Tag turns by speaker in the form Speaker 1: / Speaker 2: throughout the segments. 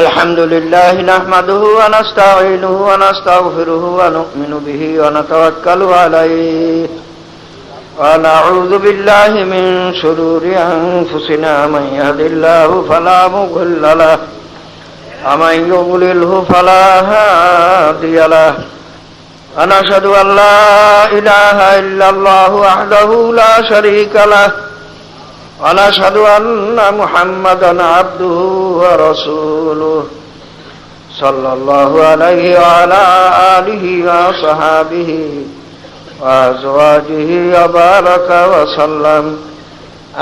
Speaker 1: الحمد لله نحمده ونستعينه ونستغفره ونؤمن به ونتوكل عليه ونعوذ بالله من شرور أنفسنا من يهد الله فلا مضل له ومن يضلله فلا هادي له ونشهد أن لا إله إلا الله وحده لا شريك له ونشهد أن محمدا عبده ورسوله صلى الله عليه وعلى آله وصحابه وأزواجه وبارك وسلم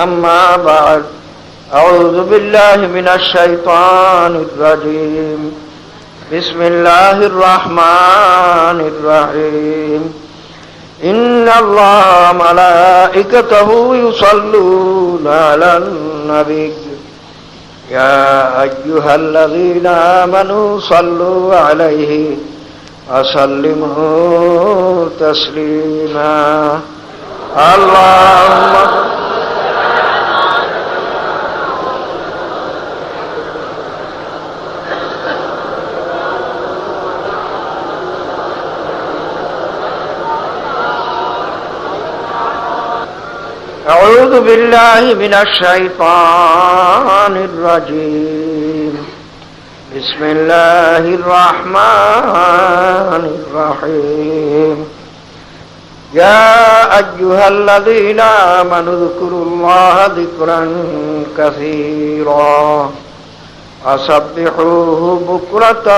Speaker 1: أما بعد أعوذ بالله من الشيطان الرجيم بسم الله الرحمن الرحيم إن الله ملائكته يصلون على النبي يا أيها الذين آمنوا صلوا عليه وسلموا تسليما اللهم أعوذ بالله من الشيطان الرجيم بسم الله الرحمن الرحيم يا أيها الذين آمنوا اذكروا الله ذكرا كثيرا وسبحوه بكرة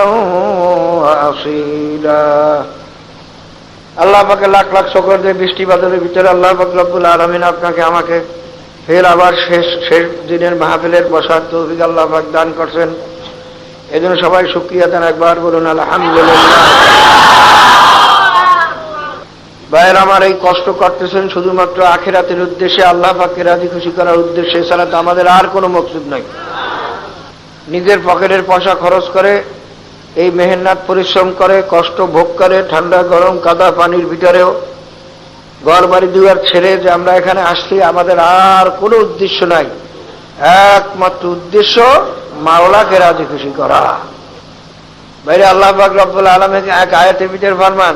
Speaker 1: وأصيلا আল্লাহ পাকে লাখ লাখ শুকর যে বৃষ্টি বাদলের ভিতরে আল্লাহ পাক রব্বুল আলামিন আপনাকে আমাকে ফের আবার শেষ দিনের মাহফিলের বসার তৌফিক আল্লাহ পাক দান করছেন। এজন্য সবাই শুকরিয়া দেন, একবার বলুন আলহামদুলিল্লাহ। ভাইয়ের আমার, এই কষ্ট করতেছেন শুধুমাত্র আখিরাতের উদ্দেশ্যে, আল্লাহ পাককে রাজি খুশি করার উদ্দেশ্যে, এছাড়া তো আমাদের আর কোনো মকসুদ নাই। নিজের পকেটের পয়সা খরচ করে এই মেহনত পরিশ্রম করে, কষ্ট ভোগ করে, ঠান্ডা গরম কাদা পানির ভিতরেও ঘর বাড়ি দুয়ার ছেড়ে যে আমরা এখানে আসছি, আমাদের আর কোনো উদ্দেশ্য নাই, একমাত্র উদ্দেশ্য মাওলাকে রাজি খুশি করা। বাইরে আল্লাহ পাক রব্বুল আলামিন এক আয়াতের ভিতরে ফরমান,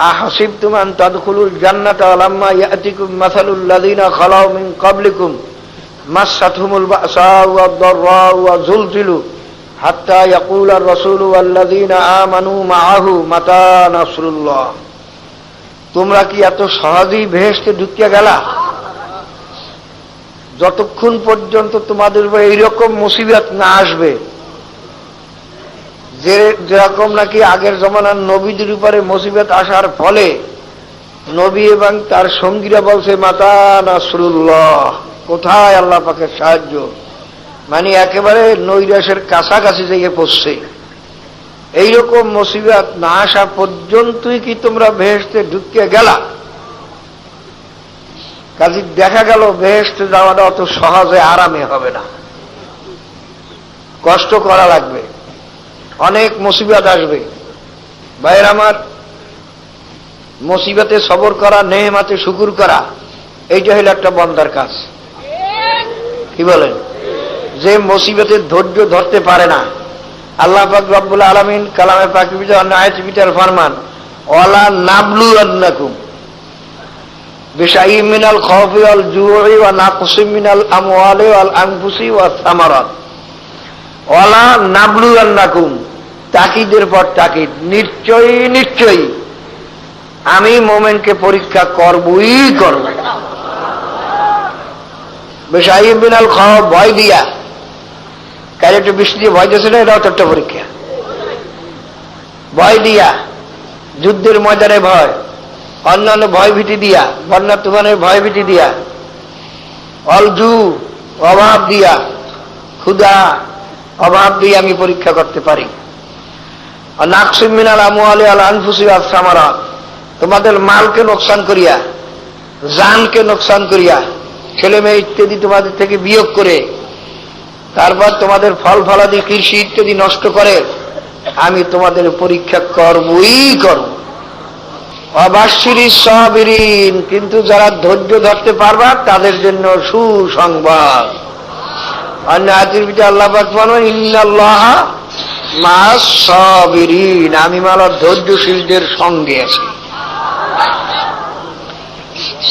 Speaker 1: আহাসিবতুম আন তাদখুলুল জান্নাতা ওয়ালাম্মা ইয়াতিকুম মাসালুল লাযিনা খালাউ মিন ক্বাবলিকুম মাসসাতহুমুল বাসাউ ওয়াদ-দাররাউ ওয়া যুলজিলু হাত্তা ইয়াকুলার রাসূলু ওয়াল্লাযীনা আমানু মাআহু মাতা নাসরুল্লাহ। তোমরা কি এত সহজেই বেহেশতে ঢুকিয়া গেলা? যতক্ষণ পর্যন্ত তোমাদের উপর এইরকম মুসিবত না আসবে, যেরকম নাকি আগের জমানার নবীদের উপরে মুসিবত আসার ফলে নবী এবং তার সঙ্গীরা বলছে মাতা নাসরুল্লাহ, কোথায় আল্লাহ পাকের সাহায্য, মানে একেবারে নৈরাশের কাছাকাছি যেয়ে পড়ছে। এইরকম মুসিবত না আসা পর্যন্তই কি তোমরা বেহেশতে ঢুকিয়ে গেলা? কাজে দেখা গেল বেহেশতে যাওয়াটা অত সহজে আরামে হবে না, কষ্ট করা লাগবে, অনেক মুসিবত আসবে। ভাইয়ের আমার, মুসিবতে সবর করা, নেহমাতে শুকুর করা, এইটা হলো একটা বান্দার কাজ। কি বলেন? যে মুসিবতের ধৈর্য ধরতে পারে না, আল্লাহ পাক রব্বুল আলামিন কালামে পাকের ভিতরে আয়াতের ভিতরে ফরমান, ওয়ালা নাবলুয়ান্নাকুম বিশাইইম মিনাল খাউফি ওয়াল জুউই ওয়া নাকসিম মিনাল আমওয়ালি ওয়াল আনফুসি ওয়াস সামারাত। ওয়ালা নাবলুয়ান্নাকুম, তাকিদের পর তাকিদ, নিশ্চয়ই নিশ্চয়ই আমি মুমিনকে পরীক্ষা করবই করব। বিশাইইম মিনাল খাউফ, ভয় দিয়া, কাল একটু বৃষ্টি দিয়ে ভয় দিয়েছে না, এটাও তো একটা পরীক্ষা। ভয় দিয়া, যুদ্ধের ময়দানে ভয়, অন্যান্য ভয় ভীতি দিয়া, বন্যা তুফানের ভয় ভীতি দিয়া, অলজু অভাব দিয়া, ক্ষুধা অভাব দিয়ে আমি পরীক্ষা করতে পারি। নাকসিম মিনাল আমওয়ালি ওয়াল আনফুসি ওয়াস সামারাত, তোমাদের মালকে নোকসান করিয়া, জানকে নোকসান করিয়া, ছেলে মেয়ে ইত্যাদি তোমাদের থেকে বিয়োগ করে, তারপর তোমাদের ফল ফলাদি কৃষি ইত্যাদি নষ্ট করে আমি তোমাদের পরীক্ষা করবই করব। অবাশিরিস সাবিরিন, কিন্তু যারা ধৈর্য ধরতে পারবা তাদের জন্য সুসংবাদ। অন্য আয়াতের ভিতরে আল্লাহ পাক বলেন ইন্নাল্লাহা মা'আস সাবিরিন, আমি মাওলা ধৈর্যশীলদের সঙ্গে আছি।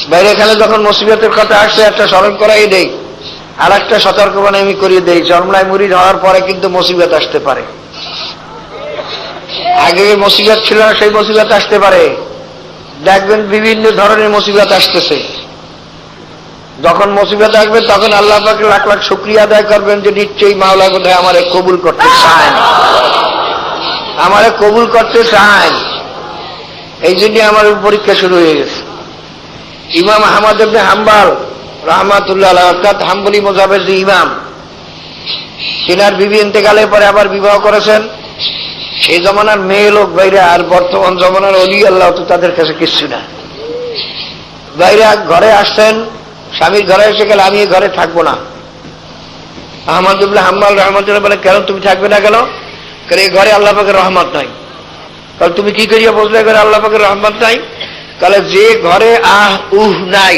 Speaker 1: বাইরে এখানে যখন মুসিবতের কথা আসছে একটা স্মরণ করাই দেই, আর একটা সতর্কবাণী আমি করিয়ে দেই, জন্মায় মুরিদ হওয়ার পরে কিন্তু মুসিবত আসতে পারে। আগে মুসিবত ছিল না, সেই মুসিবত আসতে পারে। দেখবেন বিভিন্ন ধরনের মুসিবত আসতেছে। যখন মুসিবত আসবে তখন আল্লাহ পাকের লাখ লাখ শুকরিয়া আদায় করবেন যে নিশ্চয়ই মাওলা বোধহয় আমারে কবুল করতে চান, আমারে কবুল করতে চান, এই জন্য আমার পরীক্ষা শুরু হয়ে গেছে। ইমাম আহমদ ইবনে হাম্বল রাহমাতুল্লাহ আলাইহি, অর্থাৎ হাম্বলি মাযহাবের যে ইমাম, তিনার বিবি ইন্তেকালের পরে আবার বিবাহ করেছেন। সেই জমানার মেয়ে লোক বাইরে, আর বর্তমান জমানার ওলি আল্লাহ তো তাদের কাছে কিচ্ছু না। বাইরে ঘরে আসছেন, স্বামীর ঘরে এসে গেলে আমি এই ঘরে থাকবো না। আহমদ ইবনে হাম্বল রাহমাতুল্লাহ বলে, কেন তুমি থাকবে না কেন? কারণ এই ঘরে আল্লাহ পাকের রহমত নাই। কারণ তুমি কি করিয়া বুঝলে ঘরে আল্লাহ পাকের রহমত নাই? তাহলে যে ঘরে নাই,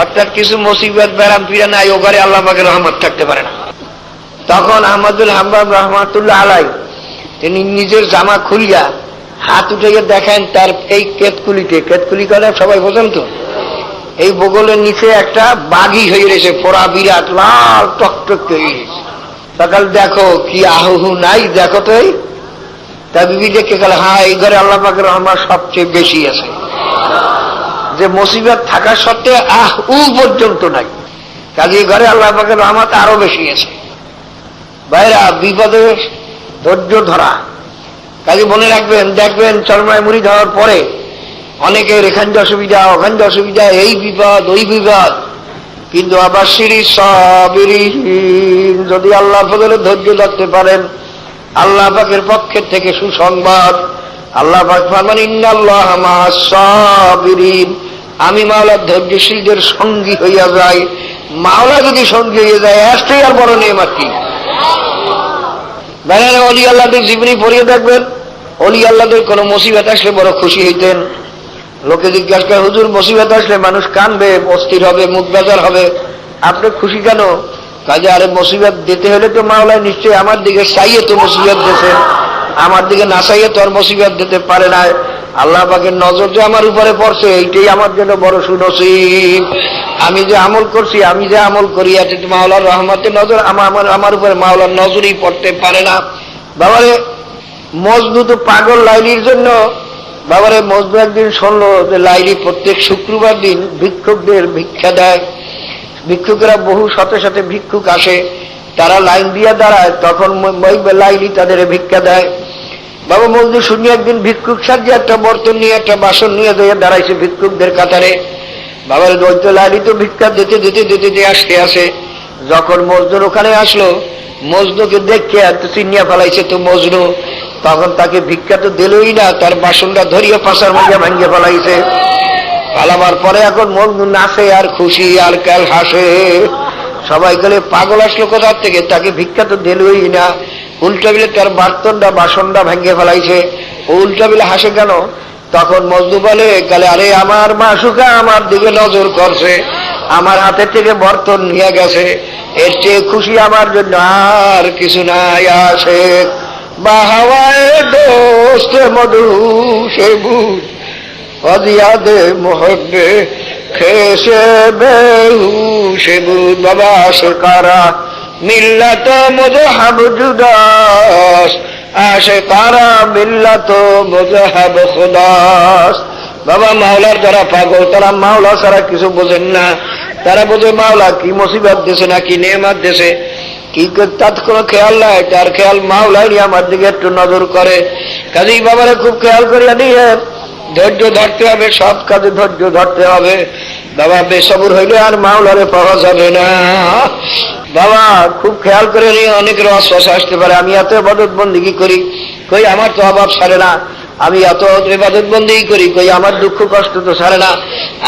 Speaker 1: অর্থাৎ কিছু মুসিবত ব্যারাম পীড়া নাই, ও ঘরে আল্লাহ পাকের রহমত থাকতে পারে না। তখন আহমদুল হাম্বল রাহমাতুল্লাহ আলাইহি তিনি নিজের জামা খুলিয়া হাত উঠাইয়া দেখেন তার এই কেতকুলিতে, কেতকুলি করে সবাই বোঝেন তো, এই বগলের নিচে একটা বাঘি হয়ে রয়েছে, পোড়া বিরাট লাল টকটক হয়ে গেছে। সকাল দেখো কি আহু নাই, দেখো তো। তা বিবি দেখে গেল, হ্যাঁ এই ঘরে আল্লাহ পাকের রহমত সবচেয়ে বেশি আছে, যে মুসিবত থাকা সত্ত্বেও পর্যন্ত নাই, কাজে এই ঘরে আল্লাহ পাকের রহমত আরো বেশি আছে। ভাইরা, বিপদে ধৈর্য ধরা, কাজে মনে রাখবেন, দেখবেন চরমায় মুরিদ হওয়ার পরে অনেকের এখান যে অসুবিধা, ওখান যে অসুবিধা, এই বিপদ ওই বিপদ, কিন্তু আবার সাবিরিন, যদি আল্লাহ ফজলে ধৈর্য ধরতে পারেন, আল্লাহ পাকের পক্ষের থেকে সুসংবাদ। আল্লাহ পাক ফরমান ইন্নাল্লাহা মা'আস সাবিরিন, আমি মাওলা ধৈর্যশীলদের সঙ্গী হইয়া যাই। মাওলা যদি সঙ্গী হয়ে যায়, এটাই আর বড় নেয়ামত কি? বাইরে অলি আল্লাহদের জীবনী পড়িয়ে দেখবেন, অলি আল্লাহদের কোন মুসিবত আসলে বড় খুশি হইতেন। লোকে জিজ্ঞাসা করে, হুজুর মুসিবত আসলে মানুষ কাঁদবে, অস্থির হবে, মুখ বেজার হবে, আপনি খুশি কেন? কাজে আরে মুসিবত দিতে হলে তো মাওলায় নিশ্চয়ই আমার দিকে চাইয়ে তো মুসিবত দিয়েছেন, আমার দিকে না চাইয়ে তো আর মুসিবত দিতে পারে না। আল্লাহ পাকের নজর যে আমার উপরে পড়ছে, এইটাই আমার জন্য বড় সুনসিব। আমি যে আমল করছি, আমি যে আমল করি, এতে তো মাওলার রহমতের নজর আমার উপরে মাওলার নজরই পড়তে পারে না। বাবারে মজনু তো পাগল লাইলির জন্য। বাবারে মজনু একদিন শুনলো যে লাইলি প্রত্যেক শুক্রবার দিন ভিক্ষুকদের ভিক্ষা দেয়। ভিক্ষুকেরা বহু শত শত ভিক্ষুক আসে, তারা লাইন দিয়ে দাঁড়ায়, তখন লাইলি তাদের ভিক্ষা দেয়। বাবা মজনু শুনি একদিন ভিক্ষুক সাজিয়ে একটা বর্তন নিয়ে, একটা বাসন নিয়ে দাঁড়াইছে ভিক্ষুকদের কাতারে। বাবার দৈত্য লাইলি তো ভিক্ষা দিতে দিতে দিতে দিয়ে আসতে আসে, যখন মজনুর ওখানে আসলো, মজনুকে দেখে এত চিনিয়া ফেলাইছে তো মজনু, তখন তাকে ভিক্ষা তো দিলই না, তার বাসনটা ধরিয়ে পাশার মধ্যে ভাঙিয়ে ফেলাইছে। পালাবার পরে এখন মজনু নাচে আর খুশি আর কাল হাসে। সবাই গেলে পাগল আসলো কোথার থেকে, তাকে ভিক্ষা তো দিলই না, উল্টা বিলে তার বাসনটা ভাঙিয়ে ফেলাইছে। ও উল্টা বিলে হাসে কেন? তখন মজনু বলে, কালে আরে আমার মাসুকা আমার দিকে নজর করছে, আমার হাতের থেকে বর্তন নিয়ে গেছে, এর চেয়ে খুশি আমার জন্য আর কিছু নাই। আসে বাহাওয়ায় দোস্ত মধু সে বুঝ অদিয়াদে মোহব্বে খেসে বেহু সে বুঝ। বাবা সরকারা মিল্লাত মুজহাব জুদাস, আসে কারা মিল্লাত মুজহাব খুদাস। বাবা মাওলার যারা পাগল, তারা মাওলা ছাড়া কিছু বোঝেন না। তারা বোঝে মাওলা কি মুসিবত দিয়েছে না কি নেয়ামত দিয়েছে, কি তার কোনো খেয়াল নাই। তার খেয়াল মাওলাই আমার দিকে একটু নজর করে। কাজেই বাবারে খুব খেয়াল করিয়া নিয়ে ধৈর্য ধরতে হবে, সব কাজে ধৈর্য ধরতে হবে। বাবা বেসবর হইলে আর মাওলারে পাওয়া যাবে না। বাবা খুব খেয়াল করে নিয়ে অনেকের অশ্বাস আসতে পারে, আমি এত ইবাদত বন্দেগী করি, কই আমার তো অভাব সারে না, আমি এত ইবাদত বন্দেগী করি, কই আমার দুঃখ কষ্ট তো সারে না,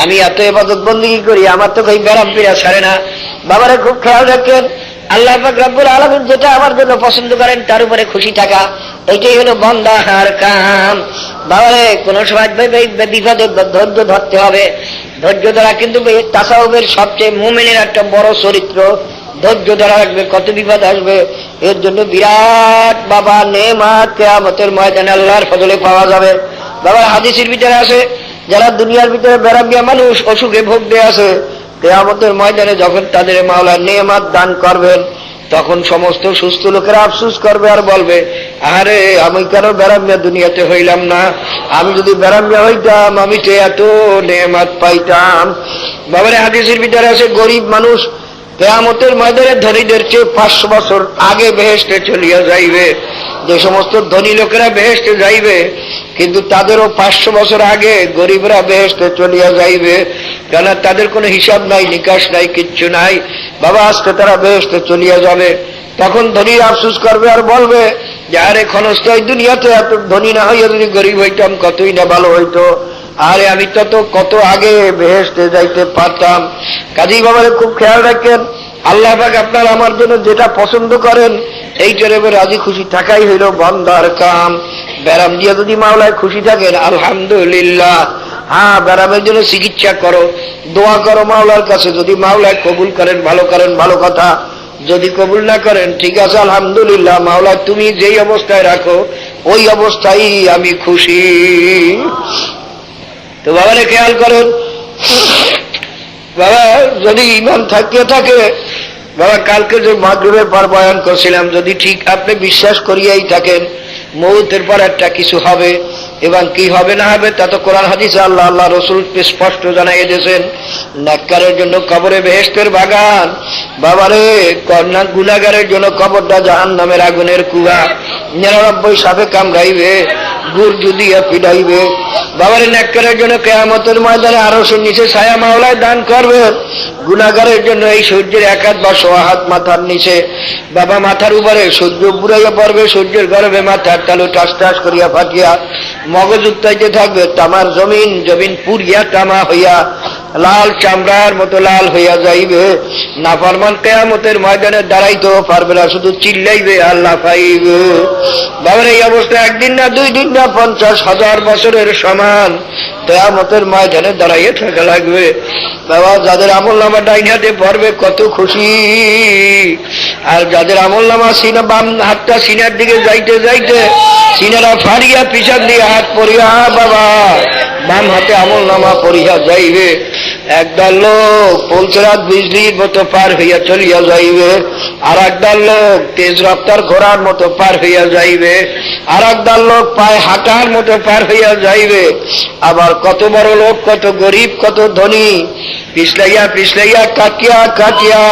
Speaker 1: আমি এত ইবাদত বন্দেগী করি, আমার তো কই ব্যারাম পীড়া সারে না। বাবারে খুব খেয়াল রাখেন, আল্লাহ পাক রব্বুল আলামিন যেটা আমার জন্য পছন্দ করেন তার উপরে খুশি থাকা, এটাই হলো বান্দার কাম। বাবারে কোন সময় বিপদে ধৈর্য ধরতে হবে। ধৈর্য ধরা কিন্তু তাসাউফের সবচেয়ে মুমিনের একটা বড় চরিত্র। ধৈর্য ধরা রাখবে, কত বিপদ আসবে। এর জন্য বিরাট বাবা নেমাত কিয়ামতের ময়দানে আল্লাহর ফজলে পাওয়া যাবে। বাবা হাদিসের ভিতরে আছে, যারা দুনিয়ার ভিতরে বেরাবিয়া মানুষ অসুখে ভুগতে আছে, কিয়ামতের ময়দানে যখন তাদের মাওলা নেমাত দান করবেন, তখন সমস্ত সুস্থ লোকেরা আফসোস করবে আর বলবে, আরে আমি কেন বেরামিয়া দুনিয়াতে হইলাম না, আমি যদি বেরামিয়া হইতাম আমি তো এত নেমাত পাইতাম। বাবারে হাদিসের ভিতরে আছে, গরিব মানুষ কিয়ামতের ময়দানে ধনীদের চেয়ে 500 বছর আগে বেহেশতে চলিয়া যাইবে। যে সমস্ত ধনী লোকেরা বেহেশতে যাইবে, কিন্তু তাদেরও 500 বছর আগে গরিবরা বেহেশতে চলিয়া যাইবে, কেন তাদের কোনো হিসাব নাই, নিকাশ নাই, কিচ্ছু নাই। বাবা আজকে তারা বেহেশতে চলিয়া যাবে। তখন ধনী আফসোস করবে আর বলবে যে আরে ক্ষণস্থায়ী দুনিয়াতে এত ধনী না হইয়া যদি গরিব হইতাম কতই না ভালো হইতো, আরে আমি তত কত আগে বেহেশতে যাইতে পারতাম। কাজী বাবারে খুব খেয়াল রাখেন, আল্লাহ পাক আপনার আমার জন্য যেটা পছন্দ করেন এইটার এবার রাজি খুশি থাকাই হইল বান্দার কাম। ব্যারাম দিয়ে যদি মাওলায় খুশি থাকেন আলহামদুলিল্লাহ। হ্যাঁ, ব্যারামের জন্য চিকিৎসা করো, দোয়া করো মাওলার কাছে, যদি মাওলায় কবুল করেন ভালো কথা, যদি কবুল না করেন ঠিক আছে আলহামদুলিল্লাহ, মাওলা তুমি যেই অবস্থায় রাখো ওই অবস্থায় আমি খুশি। তো বাবারে খেয়াল করেন, বাবা যদি ইমান থাকিয়ে থাকে, বাবা কালকে যে মাগরিবের পর বয়ান করছিলাম, যদি ঠিক আপনি বিশ্বাস করিয়াই থাকেন মৌতের পর একটা কিছু হবে, এবং কি হবে না হবে তা তো কোরআন হাদিসে আল্লাহ রসুল স্পষ্ট জানাইয়ে দিয়েছেন। নেককারের জন্য কবরে বেহেশতের বাগান, বাবারে কন্যা গুনাহগারের জন্য কবরটা জাহান্নামের আগুনের কুয়া, 99 সাপে কামড়াইবে, গুড় দুদিয়া পিড়াইবে। বাবারে নেককারের জন্য কিয়ামতের ময়দানে আরশের নিচে ছায়া মাওলায় দান করবেন, গুনাহগারের জন্য এই সূর্যের 1 হাত বা 1.5 হাত মাথার নিচে, বাবা মাথার উপরে সূর্য বুড়াইয়া পড়বে, সূর্যের গর্ভে মাথার তালু টাস টাস করিয়া ফাটিয়া মগজ উত্তাইতে থাকবে, তামার জমিন পুরিয়া তামা হইয়া লাল চামড়ার মতো লাল হইয়া যাইবে। নাফরমান কিয়ামতের ময়দানে দাঁড়াইতেও পারবে না, শুধু চিল্লাইবে আল্লাহ পাইবে। বাবার এই অবস্থা একদিন না 2 দিন না 50,000 বছরের সমান কিয়ামতের ময়দানে দাঁড়াইয়ে থাকা লাগবে। বাবা যাদের আমলনামা ডাইন হাতে পড়বে কত খুশি, আর যাদের আমলনামা সিনা বাম হাতটা সিনার দিকে যাইতে যাইতে সিনারা ফাড়িয়া পিছন দিয়ে হাত পড়িয়া বাবা বাম হাতে আমলনামা পড়িয়া যাইবে। একদল লোক পৌঁছরাত বিজলির মতো পার হইয়া চলিয়া যাইবে, আর একদল লোক তেজ রফতার ঘোড়ার মতো পার হইয়া যাইবে, আর একদল লোক পায়ে হাঁটার মতো পার হইয়া যাইবে। আবার কত বড় লোক, কত গরিব, কত ধনী পিছলাইয়া পিছলাইয়া কাটিয়া কাটিয়া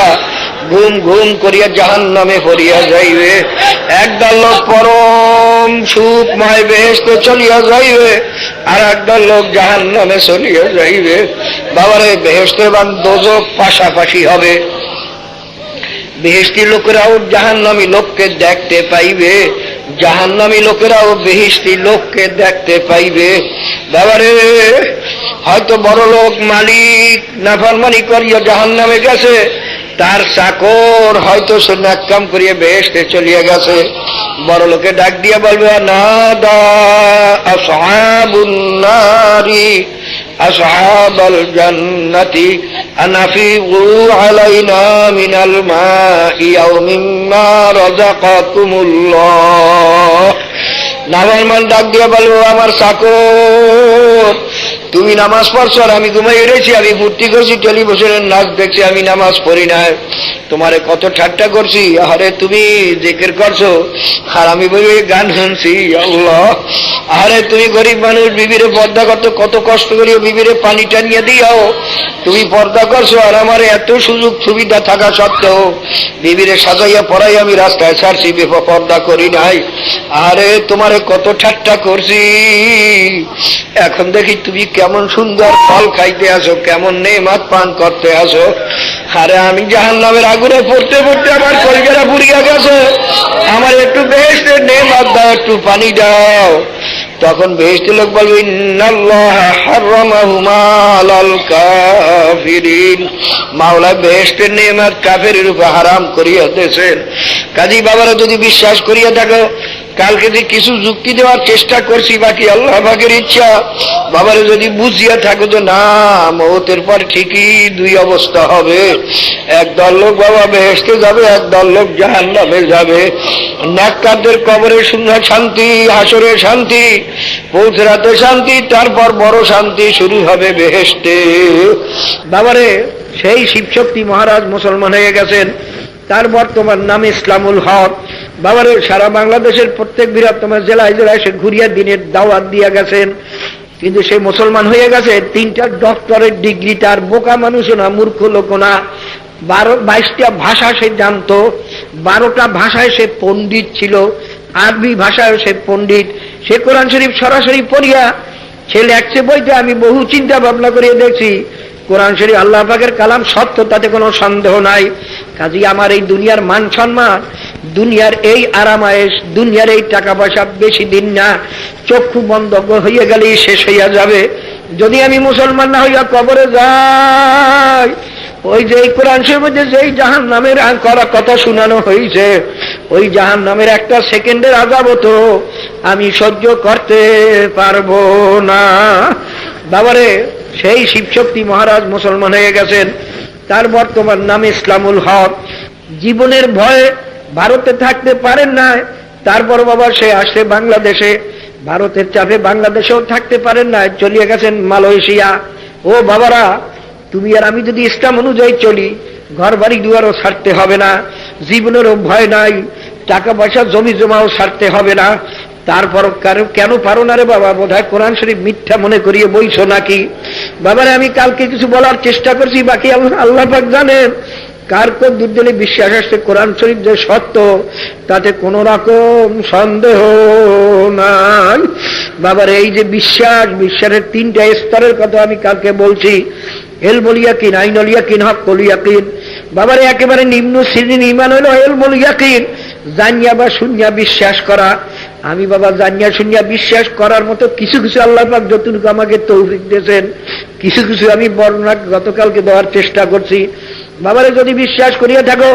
Speaker 1: ঘুম ঘুম করিয়া জাহান্নামে পড়িয়া যাইবে। একদল লোক পরম সুখময় বেহেশতে চলিয়া যাইবে, আর একদল লোক জাহান্নামে চলিয়া যাইবে। বাবারে বেহেশত এবং দোজখ পাশাপাশি হবে। বেহেশতি লোকেরাও জাহান্নামী লোককে দেখতে পাইবে, জাহান্নামী লোকেরাও বেহেশতি লোককে দেখতে পাইবে। বাবারে হয়তো বড় লোক মালিক নাফরমানি করিয়া জাহান্নামে গেছে, তার চাকর হয়তো সে নেক কাম করিয়া বেহেশতে চলিয়া গেছে। বড় লোকে ডাক দিয়া বলবে নাদা আসহাবুন নারি আসহাবাল জান্নাতি আনাফিউ আলাইনা মিনাল মাই আও মিম্মা রাযাকাকুমুল্লাহ। নাফরমান ডাক দিয়া বলবে আমার চাকর, তুমি নামাজ পড়ছো আর আমি ঘুমাই রয়েছি, আমি মূর্তি করছি, টেলিভিশনের নাচ দেখছি, আমি নামাজ পড়ি না, তোমারে কত ঠাট্টা করছি, আরে তুমি জিকির করছো আর আমি বলি গান শুনছি। আল্লাহ, আরে তুমি গরিব মানুষ, বিবিরে পর্দা করতো, কত কষ্ট করিও বিবিরে পানি টানিয়ে দিও, তুমি পর্দা করছো, আর আমার এত সুযোগ সুবিধা থাকা সত্ত্বেও বিবিরে সাজাইয়া পড়াই আমি রাস্তায় ছাড়ছি, পর্দা করি নাই। আরে তোমারে কত ঠাট্টা করছি, এখন দেখি তুমি কেমন সুন্দর ফল খাইতে আসো, কেমন নেমাত পান করতে আসো। আরে আমি জাহান্নামের আগুনে পড়তে পড়তে আমার কলিজাটা পুড়িয়া গেছে, আমার একটু বেহেশতের নেমাত দাও, একটু পানি দাও। তখন বেহেশতের লোক বলবে ইন্নাল্লাহ হারামাহুমা আলাল কাফিরিন, মাওলা বেহেশতের নেমাত কাফেরের উপর হারাম করিয়া দিয়েছেন। কাজী বাবারা যদি বিশ্বাস করিয়া থাকো কালকে যে কিছু যুক্তি দেওয়ার চেষ্টা করছি, বাকি আল্লাহ পাকের ইচ্ছা। বাবারে যদি বুঝিয়া থাকো যে না, মওতের পর ঠিকই দুই অবস্থা হবে, একদল লোক বাবা বেহেশতে যাবে, একদল লোক জাহান্নামে যাবে। নেককারদের কবরে শান্তি, হাসরে শান্তি, পৌঁছরাতে শান্তি, তারপর বড় শান্তি শুরু হবে বেহেশতে। বাবারে সেই শিবশক্তি মহারাজ মুসলমান হয়ে গেছেন, তার বর্তমান নাম ইসলামুল হক। বাবারে সারা বাংলাদেশের প্রত্যেক বৃহত্তম জেলায় জেলায় সে ঘুরিয়া দিনের দাওয়াত দিয়ে গেছেন, কিন্তু সে মুসলমান হয়ে গেছে। 3টা ডক্টরের ডিগ্রি, তার বোকা মানুষও না, মূর্খ লোক না। 22টা ভাষা সে জানত, 12টা ভাষায় সে পণ্ডিত ছিল, আরবি ভাষায় সে পণ্ডিত। সে কোরআন শরীফ সরাসরি পড়িয়া সে লেখছে বইতে। আমি বহু চিন্তা ভাবনা করিয়ে দেখছি কোরআন শরীফ আল্লাহ পাকের কালাম সত্য, তাতে কোনো সন্দেহ নাই। কাজী আমার এই দুনিয়ার মান সম্মান, দুনিয়ার এই আরামায়েশ, দুনিয়ার এই টাকা পয়সা বেশি দিন না, চক্ষু বন্ধ হইয়া গেলেই শেষ হইয়া যাবে। যদি আমি মুসলমান না হইয়া কবরে যাই, ওই যে কোরআন শরীফের মধ্যে যেই জাহান্নামের করা কথা শোনানো হয়েছে, ওই জাহান্নামের একটা সেকেন্ডের আযাব তো আমি সহ্য করতে পারবো না। বাবারে সেই শিবশক্তি মহারাজ মুসলমান হয়ে গেছেন, তার বর্তমান নাম ইসলামুল হক। জীবনের ভয়ে ভারতে থাকতে পারেন না, তারপর বাবা সে আসে বাংলাদেশে, ভারতের চাপে বাংলাদেশেও থাকতে পারেন না, চলিয়ে গেছেন মালয়েশিয়া। ও বাবারা, তুমি আর আমি যদি ইসলাম অনুযায়ী চলি, ঘর বাড়ি দুয়ারও ছাড়তে হবে না, জীবনেরও ভয় নাই, টাকা পয়সা জমি জমাও ছাড়তে হবে না। তারপর কেন পারো না রে বাবা? বোধহয় কোরআন শরীফ মিথ্যা মনে করিয়ে বইছো নাকি? বাবারে আমি কালকে কিছু বলার চেষ্টা করছি, বাকি আল্লাহ পাক জানেন কার কোন দুর্দিনে বিশ্বাস আসছে কোরআন শরীফ যে সত্য, তাতে কোন রকম সন্দেহ নাই। বাবারে এই যে বিশ্বাস, বিশ্বাসের 3টা স্তরের কথা আমি কালকে বলছি। ইলমুল ইয়াকিন, আইনুল ইয়াকিন, হকুল ইয়াকিন। বাবারে একেবারে নিম্ন শ্রেণীর ঈমান হলো ইলমুল ইয়াকিন, জানিয়া বা শুনিয়া বিশ্বাস করা। আমি বাবা জানিয়া শুনিয়া বিশ্বাস করার মতো কিছু কিছু আল্লাহ পাক যতটুকু আমাকে তৌফিক দিয়েছেন, কিছু কিছু আমি বর্ণনা গতকালকে দেওয়ার চেষ্টা করছি। বাবারে যদি বিশ্বাস করিয়া থাকো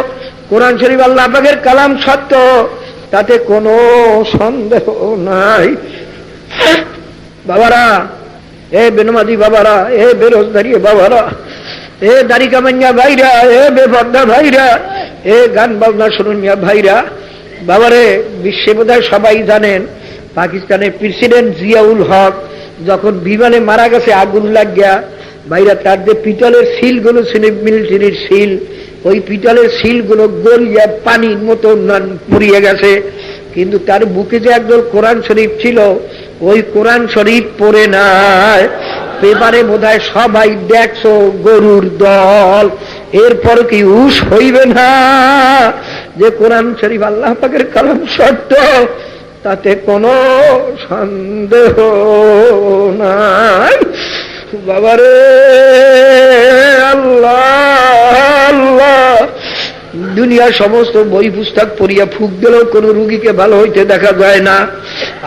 Speaker 1: কোরআন শরীফ আল্লাহ পাকের কালাম সত্য, তাতে কোনো সন্দেহ নাই। বাবারা, এ বেনমাজি বাবারা, এ বেরোজগারি বাবারা, এ দাড়ি কামাইয়া ভাইরা, এ বেপর্দা ভাইরা, এ গান বাজনা শুনুনিয়া ভাইরা। বাবারে বিশ্বে বোধহয় সবাই জানেন, পাকিস্তানের প্রেসিডেন্ট জিয়াউল হক যখন বিমানে মারা গেছে আগুন লাগিয়া, ভাইরা তার যে পিতলের সিলগুলো ছিল, মিলিটারির সিল, ওই পিতলের সিলগুলো গলিয়া পানির মতো পুড়িয়ে গেছে, কিন্তু তার বুকে যে একদল কোরআন শরীফ ছিল, ওই কোরআন শরীফ পড়ে নাই। পেপারে বোধহয় সবাই দেখছো গরুর দল। এরপর কি হুশ হইবে না যে কোরআন শরীফ আল্লাহ পাকের কালাম সত্য, তাতে কোনো সন্দেহ নাই। বাবারে আল্লাহ আল্লাহ, দুনিয়ার সমস্ত বই পুস্তক পড়িয়া ফুক দিলেও কোনো রুগীকে ভালো হইতে দেখা যায় না।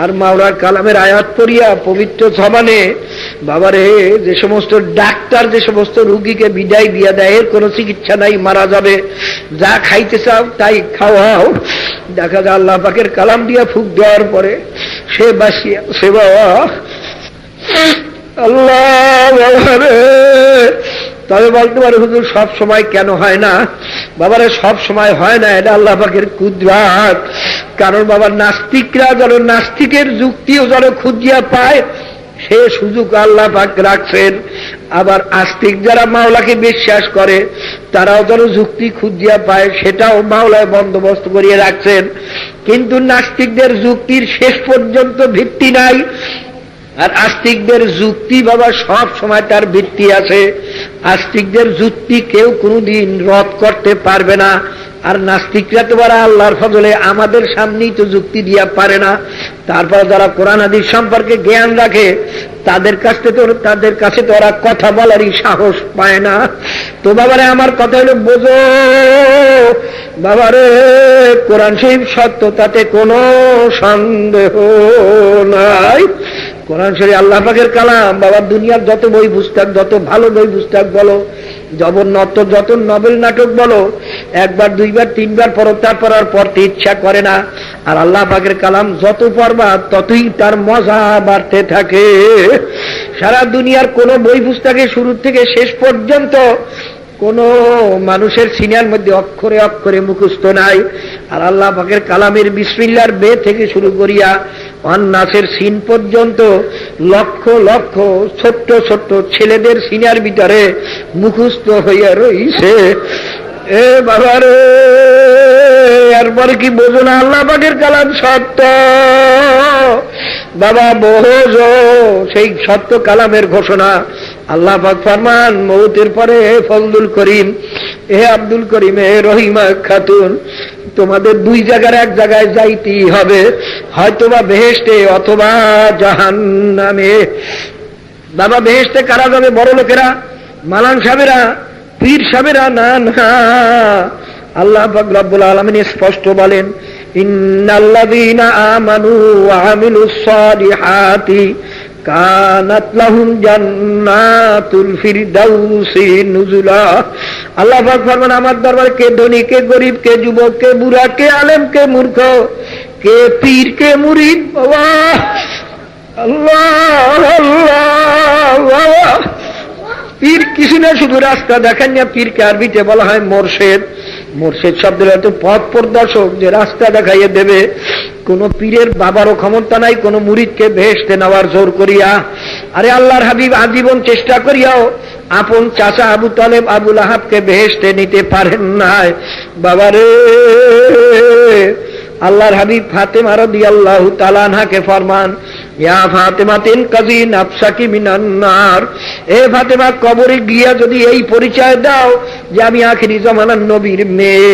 Speaker 1: আর মাওলার কালামের আয়াত পড়িয়া পবিত্র জবানে বাবারে যে সমস্ত ডাক্তার যে সমস্ত রুগীকে বিদায় দিয়া দেয়, এর কোনো চিকিৎসা নাই, মারা যাবে, যা খাইতে চাও তাই খাওয়াও, দেখা যায় আল্লাহ পাকের কালাম দিয়া ফুক দেওয়ার পরে সে বাসিয়া সে বাবা আল্লাহ। বাবারে তবে বলতে পারে হুজুর সব সময় কেন হয় না? বাবারে সব সময় হয় না, এটা আল্লাহ পাকের কুদরত। কারণ বাবা নাস্তিকরা যেন নাস্তিকের যুক্তিও যেন খুঁজিয়া পায়, সে সুযোগ আল্লাহ পাক রাখছেন। আবার আস্তিক যারা মাওলাকে বিশ্বাস করে, তারাও যেন যুক্তি খুঁজিয়া পায়, সেটাও মাওলায় বন্দোবস্ত করিয়ে রাখছেন। কিন্তু নাস্তিকদের যুক্তির শেষ পর্যন্ত ভিত্তি নাই, আর আস্তিকদের যুক্তি বাবা সব সময় তার ভিত্তি আছে। আস্তিকদের যুক্তি কেউ কোনোদিন রদ করতে পারবে না। আর নাস্তিকরা তো বড় আল্লাহর ফজলে আমাদের সামনেই তো যুক্তি দিয়া পারে না। তারপর যারা কোরআন হাদিস সম্পর্কে জ্ঞান রাখে, তাদের কাছে তো ওরা কথা বলারই সাহস পায় না। তো বাবারে আমার কথা হলো, বোঝো বাবারে কোরআন শরীফ সত্য, তাতে কোনো সন্দেহ নাই। কোরআন শরীফ আল্লাহ পাকের কালাম। বাবা দুনিয়ার যত বই পুস্তক, যত ভালো বই পুস্তক বলো, যত নভেল নাটক বলো, একবার দুইবার তিনবার পড়ো, তারপর আর পড়তে ইচ্ছা করে না। আর আল্লাহ পাকের কালাম যত পড়বা ততই তার মজা বাড়তে থাকে। সারা দুনিয়ার কোন বই পুস্তকে শুরু থেকে শেষ পর্যন্ত কোন মানুষের সিনার মধ্যে অক্ষরে অক্ষরে মুখস্থ নাই। আর আল্লাহ পাকের কালামের বিসমিল্লাহর বে থেকে শুরু করিয়া অন্নাসের সিন পর্যন্ত লক্ষ লক্ষ ছোট্ট ছোট্ট ছেলেদের সিনার ভিতরে মুখস্থ হইয়া রইছে। এ বাবা রে, এরপরে কি বোঝো না আল্লাহ পাকের কালাম সত্য? বাবা বোঝো সেই সত্য কালামের ঘোষণা। আল্লাহ পাক ফরমান মৌতের পরে ফজলুল করিম, হে আব্দুল করিম, হে রহিমা খাতুন, তোমাদের দুই জায়গার এক জায়গায় যাইতেই হবে, হয়তোবা বেহেশতে অথবা জাহান্নামে। বাবা বেহেশতে কারা যাবে? বড় লোকেরা, মালান সাহেবেরা, পীর সাহেবেরা? না না, আল্লাহ পাক রব্বুল আলামিন স্পষ্ট বলেন, ইন্নাল্লাযীনা আমানু ওয়া আমিলুস সালিহাতি কানাত লাহুম জান্নাতুল ফিরদাউসি নুজুলা। আল্লাহ পাক ফরমান, আমার দরবারে কে ধনী, কে গরিব, কে যুবক, কে বুড়া, কে আলেম, কে মূর্খ, কে পীর, কে মুরিদ, আল্লাহ আল্লাহ আল্লাহ। পীর কিছু না, শুধু রাস্তা দেখান না। পীরকে আরবিতে বলা হয় মোরশেদ। মোরশেদ শব্দের অর্থ পথ প্রদর্শক, যে রাস্তা দেখাইয়ে দেবে। কোন পীরের বাবারও ক্ষমতা নাই কোন মুরিদকে বেহেশতে নেওয়ার জোর করিয়া। আরে আল্লাহর হাবিব আজীবন চেষ্টা করিয়াও আপন চাচা আবু তালেব, আবুল আহাবকে বেহেশতে নিতে পারেন নাই। বাবারে, আল্লাহর হাবিব ফাতেমা রাদিয়াল্লাহু তাআলা আনহাকে ফরমান, ইয়া ফাতেমা তিন কাযী নাফসাকি মিনান নার। এ ফাতেমা, কবরে গিয়া যদি এই পরিচয় দাও যে আমি আখিরি জামানার নবীর মেয়ে,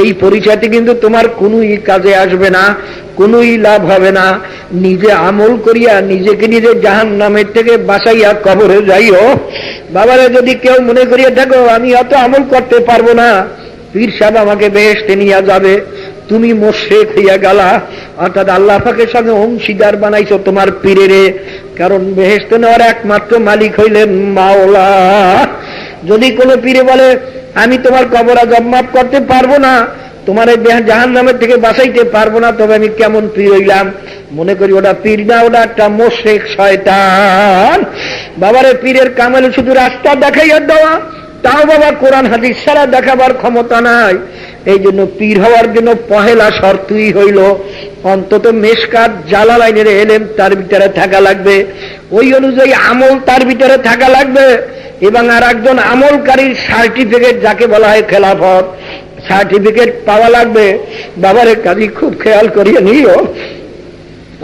Speaker 1: এই পরিচয়তে কিন্তু তোমার কোনই কাজে আসবে না, কোনই লাভ হবে না। নিজে আমল করিয়া নিজেকে নিজে জাহান্নামের থেকে বাঁচাইয়া কবরে যাইও। বাবারে, যদি কেউ মনে করিয়া দেখো আমি অত আমল করতে পারবো না, পীর সাহেব আমাকে বেহেশতে নিয়ে যাবে, তুমি মুশরিক হইয়া গেলা, অর্থাৎ আল্লাহ পাকের সঙ্গে অংশীদার বানাইছো তোমার পীরেরে। কারণ বেহেশতে নেওয়ার একমাত্র মালিক হইলেন মাওলা। যদি কোনো পীরে বলে আমি তোমার কবর আযাব মাফ করতে পারবো না, তোমার এই জাহান্নামের থেকে বাঁচাইতে পারবো না, তবে আমি কেমন পীর হইলাম? মনে করি ওটা পীর না, ওটা একটা মুশরিক শয়তান। বাবারে, পীরের কামালে শুধু রাস্তা দেখাইয়া দেওয়া, তাও বাবা কোরআন হাদিস ছাড়া দেখাবার ক্ষমতা নাই। এই জন্য পীর হওয়ার জন্য পহেলা শর্তই হইল অন্তত মেশকাত জালালাইনের এলেম তার ভিতরে থাকা লাগবে, ওই অনুযায়ী আমল তার ভিতরে থাকা লাগবে, এবং আর একজন আমলকারীর সার্টিফিকেট, যাকে বলা হয় খেলাফত, সার্টিফিকেট পাওয়া লাগবে। বাবারে, কাজী খুব খেয়াল করিয়ে নিও।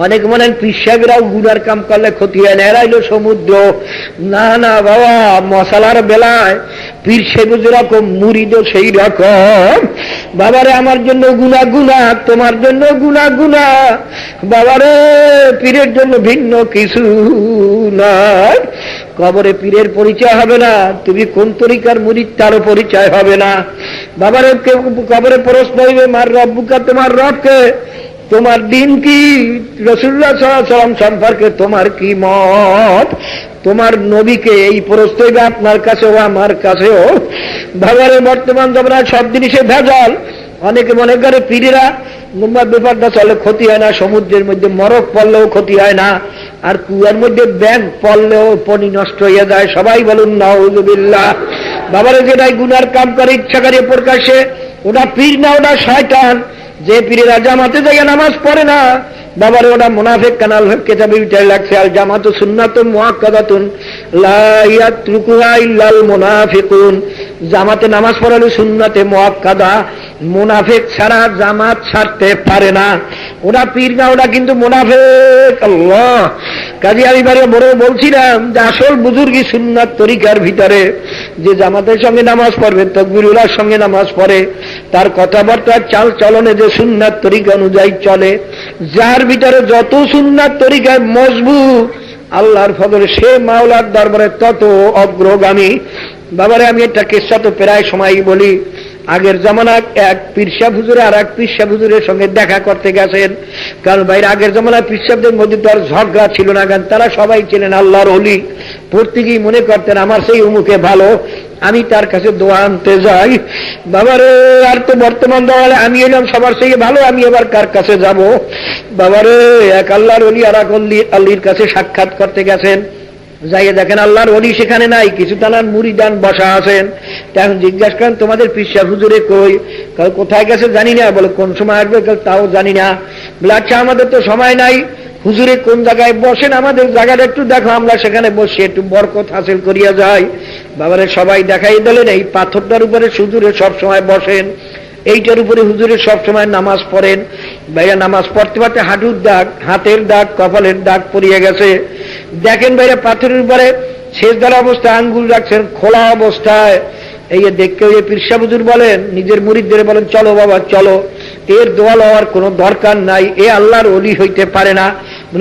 Speaker 1: অনেক মনে পীর সাহেবরাও গুনার কাম করলে ক্ষতি হয় না, এরা হইল সমুদ্র। না না বাবা, মশালার বেলায় পীর সাহেব যেরকম মুরিদও সেই রকম। বাবারে, আমার জন্য গুনাহ গুনাহ, তোমার জন্য গুনাহ গুনাহ। বাবারে, পীরের জন্য ভিন্ন কিছু নয়। কবরে পীরের পরিচয় হবে না, তুমি কোন তরিকার মুরিদ তারও পরিচয় হবে না। বাবারে, কবরে প্রশ্ন হইবে মার রব্বুকা, তোমার রবকে, তোমার দিন কি, রাসূলুল্লাহ সাল্লাল্লাহু আলাইহি ওয়াসাল্লাম সম্পর্কে তোমার কি মত, তোমার নবীকে, এই প্রশ্ন হইবে আপনার কাছেও আমার কাছেও। বাবারে, বর্তমান জমানা সব জিনিসে ভেজাল। অনেকে মনে করে পীরেরা মুম্বাই ব্যাপারটা চলে, ক্ষতি হয় না, সমুদ্রের মধ্যে মরক পড়লেও ক্ষতি হয় না, আর কুয়ার মধ্যে ব্যাঙ পড়লেও পানি নষ্ট হয়ে যায়। সবাই বলুন নাউযুবিল্লাহ। বাবারে, যেটাই গুনার কাম করে ইচ্ছা করে প্রকাশ্যে, ওটা পীর না, ওটা শয়তান। যে পীরেরা জামাতে যায় নামাজ পড়ে না, বাবারে, ওটা মুনাফিক। কানাল কিতাবে উঠাই লাগছে, আল জামাতু সুন্নাতুন মুআক্কাদাতুন লা ইয়াতরুকুহা ইল্লাল মুনাফিকুন। জামাতে নামাজ পড়ালে সুন্নাতে মুআক্কাদা, মুনাফিক ছাড়া জামাত ছাড়তে পারে না। ওটা পীর না, ওটা কিন্তু মুনাফিক। আল্লাহ, কাজী আমি বারে বড় বলছিলাম যে আসল বুজুর্গি সুন্নাত তরিকার ভিতরে যে জামাতের সঙ্গে নামাজ পড়বে, তাকবীরুল্লাহর সঙ্গে নামাজ পড়ে, তার কথাবার্তা চাল চলনে যে সুন্নাত তরিকা অনুযায়ী চলে, যার ভিতরে যত সুন্নাত তরিকায় মজবুত, আল্লাহর ফজলে সে মাওলার দরবারে তত অগ্রগামী। বাবারে, আমি একটা কিসসা তো প্রায় সময় বলি। আগের জামানায় এক পীর সাহেব হুজুরে আর এক পীর সাহেব হুজুরের সঙ্গে দেখা করতে গেছেন। কারণ বাইরে আগের জামানায় পীর সাহেবদের মধ্যে তো আর ঝগড়া ছিল না, কারণ তারা সবাই ছিলেন আল্লাহর ওলি। প্রত্যেকেই মনে করতেন আমার সেই উমুকে ভালো, আমি তার কাছে দোয়া আনতে যাই। বাবারে আর তো বর্তমান দোয়ালে আমি এলাম সবার থেকে ভালো, আমি এবার কার কাছে যাব? বাবারে এক আল্লাহর ওলি আর এক আল্লির কাছে সাক্ষাৎ করতে গেছেন, যাইয়ে দেখেন আল্লাহর ওলি সেখানে নাই, কিছু তানার মুরিদান বসা আছেন। তখন জিজ্ঞাসা করেন তোমাদের পীর সাহেব হুজুরে কই? কোথায় গেছে জানি না। বলে কোন সময় আসবে? তাও জানি না। বলে আচ্ছা আমাদের তো সময় নাই, হুজুরে কোন জায়গায় বসেন আমাদের জায়গাটা একটু দেখো, আমরা সেখানে বসে একটু বরকত হাসিল করিয়া যাই। বাবারে সবাই দেখাই দিলেন এই পাথরটার উপরে হুজুরে সব সময় বসেন, এইটার উপরে হুজুরে সব সময় নামাজ পড়েন। ভাইয়া নামাজ পড়তে পড়তে হাঁটুর দাগ, হাতের দাগ, কপালের দাগ পড়িয়ে গেছে। দেখেন ভাইয়া পাথরের উপরে সেজদার অবস্থায় আঙ্গুল রাখছেন খোলা অবস্থায়। এই দেখতে ওই পীর সাহেব হুজুর বলেন নিজের মুরিদদের বলেন চলো বাবা চলো, এর দোয়া লওয়ার কোনো দরকার নাই, এ আল্লাহর ওলি হইতে পারে না।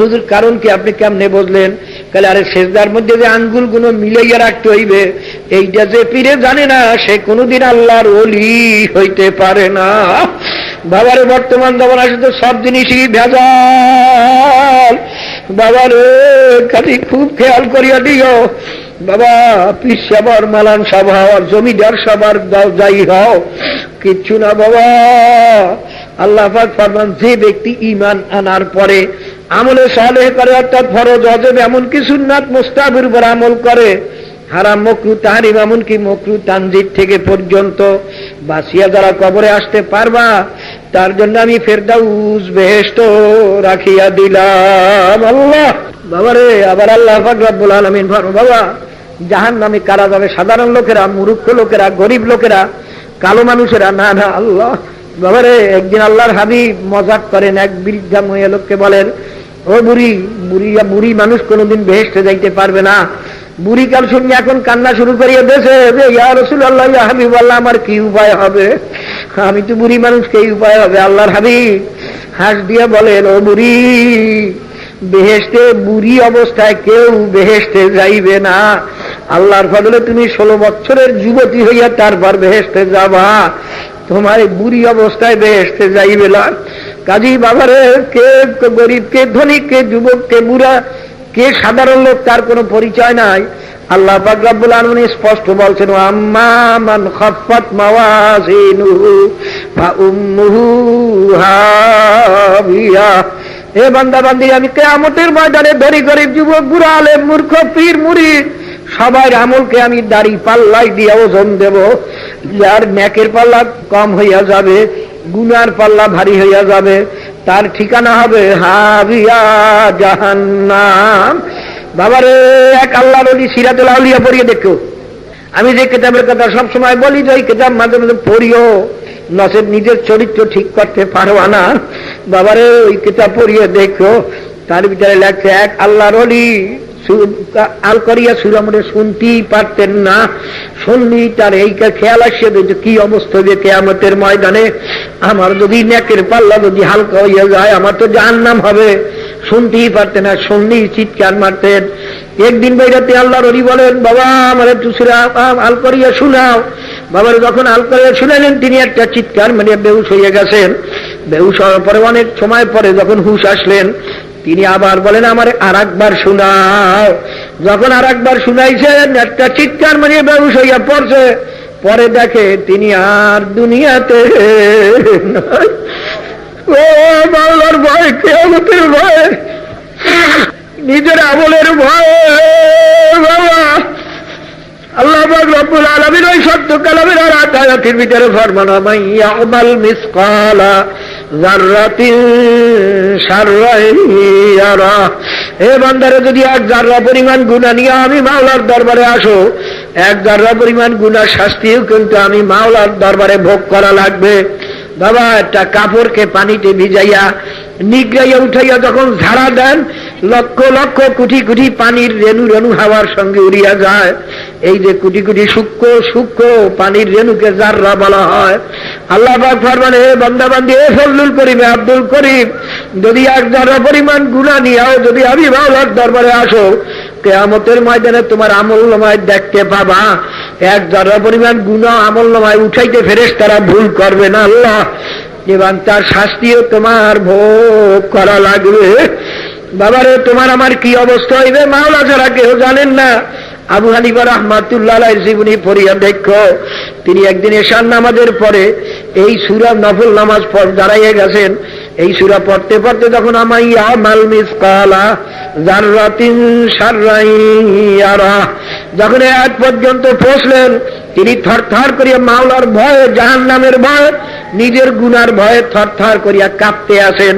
Speaker 1: হুজুর কারণ কি আপনি কেমনে বুঝলেন? তাহলে আরে সেজদার মধ্যে যে আঙ্গুলগুলো মিলাইয়া রাখতে হইবে এইটা যে পীরে জানে না সে কোনোদিন আল্লাহর ওলি হইতে পারে না। বাবারে বর্তমান জমানা শুধু সব জিনিসই ভেজাল। বাবারে খালি খুব খেয়াল করিয়া দিও বাবা, পীর সাহেব মালান সভা জমিদার সবার যাই হও কিচ্ছু না বাবা। আল্লাহ পাক ফরমান যে ব্যক্তি ঈমান আনার পরে আমলে সালেহ করে অর্থাৎ ফরজ ওয়াজিব এমনকি সুন্নাত মুস্তাহাবের উপর আমল করে, হারাম মাকরুহ তাহরিম এমনকি মাকরুহ তানজিদ থেকে পর্যন্ত বাঁচিয়া যারা কবরে আসতে পারবা তার জন্য আমি ফেরদাউস বেহেশত রাখিয়া দিলাম। আল্লাহ বাবারে আবার আল্লাহ পাক রব্বুল আলামিন ফরমান বাবা জাহান্নামে কারা যাবে? সাধারণ লোকেরা, মূর্খ লোকেরা, গরিব লোকেরা, কালো মানুষেরা না। না আল্লাহ বাবারে একদিন আল্লাহর হাবিব মজাক করেন, এক বৃদ্ধা মহিলা লোককে বলেন ও বুড়ি, বুড়ি মানুষ কোনোদিন বেহেশতে যাইতে পারবে না। বুড়ি কাল সঙ্গে এখন কান্না শুরু করিয়া দিয়েছে যে ইয়া রাসূলুল্লাহ ইয়া হাবিবাল্লাহ আমার কি উপায় হবে? আমি তো বুড়ি মানুষ, কি উপায় হবে? আল্লাহর হাবিব হাস দিয়ে বলেন ও বুড়ি, বেহেশতে বুড়ি অবস্থায় কেউ বেহেশতে যাইবে না। আল্লাহর ফজলে তুমি 16 বছরের যুবতী হইয়া তারপর বেহেশতে যাবা, তোমার বুড়ি অবস্থায় বেহেশতে যাইবে না। কাজী বাবারে কে গরিব, কে ধনী, কে যুবক, কে বুড়া, কে সাধারণ লোক তার কোনো পরিচয় নাই। আল্লাহ পাক রব্বুল আলামিন স্পষ্ট বলছেন আম্মা মান খাফফাত মাওয়াজিনুহু ফা উম্মুহু হাবিয়া। এ বান্দা বান্দি আমি কিয়ামতের ময়দানে ধনী গরিব যুবক বুড়া আলেম মূর্খ পীর মুরিদ সবার আমলকে আমি দাড়ি পাল্লাই দিয়ে ওজন দেব। যার নেকের পাল্লা কম হইয়া যাবে, গুনার পাল্লা ভারী হইয়া যাবে, তার ঠিকানা হবে হাবিয়া জাহান্নাম। বাবারে এক আল্লাহর ওলি সিরাতুল আউলিয়া পড়িয়ে দেখো। আমি যে কিতাবের কথা সবসময় বলি যে ওই কিতাব মাঝে মাঝে পড়িও, নচেত নিজের চরিত্র ঠিক করতে পারবা না। বাবারে ওই কিতাব পড়িয়ে দেখো, তার ভিতরে লেখছে এক আল্লাহর ওলি আল করিয়া সুরামরে শুনতেই পারতেন না, শুনলি তার এই খেয়াল আসছে কি অবস্থা হবে কিয়ামতের ময়দানে। আমার যদি নেকের পাল্লা যদি হালকা হইয়া যায় আমার তো জাহান্নাম হবে। শুনতেই পারতেন না, শুনলেই চিৎকার মারতেন। একদিন বাইরাতে আল্লাহর ওলি বলেন বাবা আমার একটু সুরা আল করিয়া শোনাও। বাবার যখন আল করিয়া শুনালেন তিনি একটা চিৎকার মানে বেহুশ হইয়া গেছেন। বেহুশ হওয়ার পরে অনেক সময় পরে যখন হুশ আসলেন তিনি আবার বলেন আমার আর একবার শোনাও। যখন আর একবার শুনাইছেন একটা চিৎকার মারিয়ে বেহুশ হইয়া পড়ছে। পরে দেখে তিনি আর দুনিয়াতে ও মাওলার ভয়, কিয়ামতের ভয়, নিজের আমলের ভয়। বাবা আল্লাহ পাক রব্বুল আলামিন ওই সত্য কালামের আর আয়াতের ভিতরে ফরমান মাইয়া আমাল মিসকালা যাররাতিন শাররান ইয়ারা। এ বান্দারে যদি এক জাররা পরিমাণ গুনাহ নিয়ে আমি মাওলার দরবারে আসো, এক জাররা পরিমাণ গুনাহ শাস্তিও কিন্তু আমি মাওলার দরবারে ভোগ করা লাগবে। বাবা একটা কাপড়কে পানিতে ভিজাইয়া নিগড়াইয়া উঠাইয়া যখন ঝাড়া দেন লক্ষ লক্ষ কোটি কোটি পানির রেণু রেণু হাওয়ার সঙ্গে উড়িয়া যায়। এই যে কোটি কোটি সূক্ষ্ম সূক্ষ্ম পানির রেণুকে জাররা বলা হয়। আল্লাহ পাক ফরমান হে বান্দা বান্দি, এ ফজলুল করিম, আব্দুল করিম, যদি এক জাররা পরিমাণ গুনাহ নিয়েও যদি আমি মাওলার দরবারে আসো কিয়ামতের ময়দানে তোমার আমলনামায় দেখতে পাবা এক জাররা পরিমাণ গুনাহ আমলনামায় উঠাইতে ফেরেশতারা ভুল করবে না আল্লাহ, এবং তার শাস্তিও তোমার ভোগ করা লাগবে। বাবারে তোমার আমার কি অবস্থা হইবে মাওলা ছাড়া কেউ জানেন না। আবু হানিফা রাহমাতুল্লাহ আলাইহির জীবনী পড়িয়া দেখো, তিনি একদিন এশার নামাজের পরে এই সূরা নফল নামাজ দাঁড়াইয়া গেছেন। এই সূরা পড়তে পড়তে যখন আমাইয়া মাল মিসকালা যাররাতিন শাররান ইয়ারা, যখন এই আয়াত পর্যন্ত পৌঁছলেন, তিনি থরথর করিয়া মাওলার ভয়ে, জাহান্নামের ভয়ে, নিজের গুনার ভয়ে থরথর করিয়া কাঁপতে আসেন,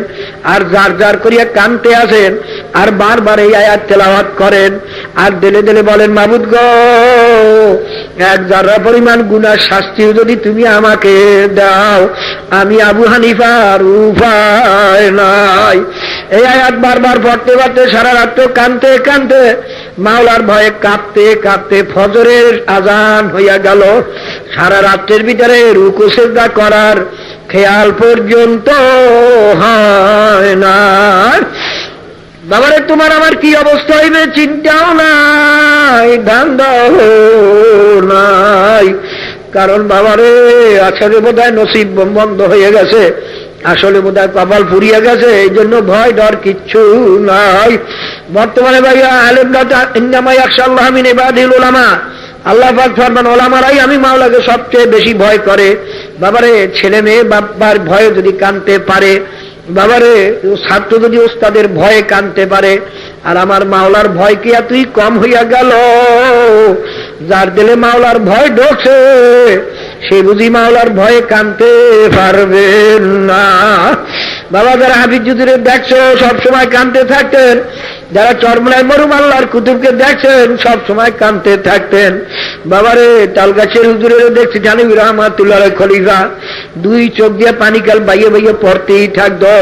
Speaker 1: আর জার জার করিয়া কাঁদতে আসেন, আর বারবার এই আয়াত তেলাওয়াত করেন, আর দিলে দিলে বলেন, মাবুদ গো, এক যারা পরিমাণ গুনার শাস্তিও যদি তুমি আমাকে দাও, আমি আবু হানিফার উপায় নাই। এই আয়াত বারবার পড়তে পড়তে সারা রাত কাঁদতে কাঁদতে, মাওলার ভয়ে কাঁপতে কাঁপতে ফজরের আজান হইয়া গেল। সারা রাত্রের ভিতরে রুকু সিজদা করার খেয়াল পর্যন্ত হয় না। বাবারে, তোমার আমার কি অবস্থা হইবে চিন্তাও নাই, ধান্দাও নাই। কারণ বাবারে, আসলে বোধহয় নসিব বন্ধ হয়ে গেছে, আসলে বোধহয় কপাল ফুরিয়ে গেছে, এই জন্য ভয় ডর কিচ্ছু নাই। বর্তমানে ভাইয়া আলেমরা ইন্নামা ইয়াখশাল্লাহ মিন ইবাদিল উলামা, আল্লাহ পাক ফরমান, ওলামারাই আমি মাওলাকে সবচেয়ে বেশি ভয় করে। বাবারে, ছেলে মেয়ে বাবার ভয়ে যদি কাঁদতে পারে, বাবারে ছাত্র যদি ওস্তাদের ভয়ে কাঁদতে পারে, আর আমার মাওলার ভয় কি এতই কম হইয়া গেল? যার দিলে মাওলার ভয় ঢোকছে, সে বুঝি মাওলার ভয়ে কাঁদতে পারবে না। বাবা, যারা হাফিজ হুজুরের দেখছো সবসময় কাঁদতে থাকতেন, যারা চরমনায় মরুম আল্লাহর কুতুবকে দেখছেন সব সময় কাঁদতে থাকতেন। বাবারে, তালগাছের হুজুরের দেখছি জানিবি রহমাতুল্লাহ খলিফা, দুই চোখ দিয়ে পানিকাল বাইয়ে বাইয়ে পড়তেই থাকতো।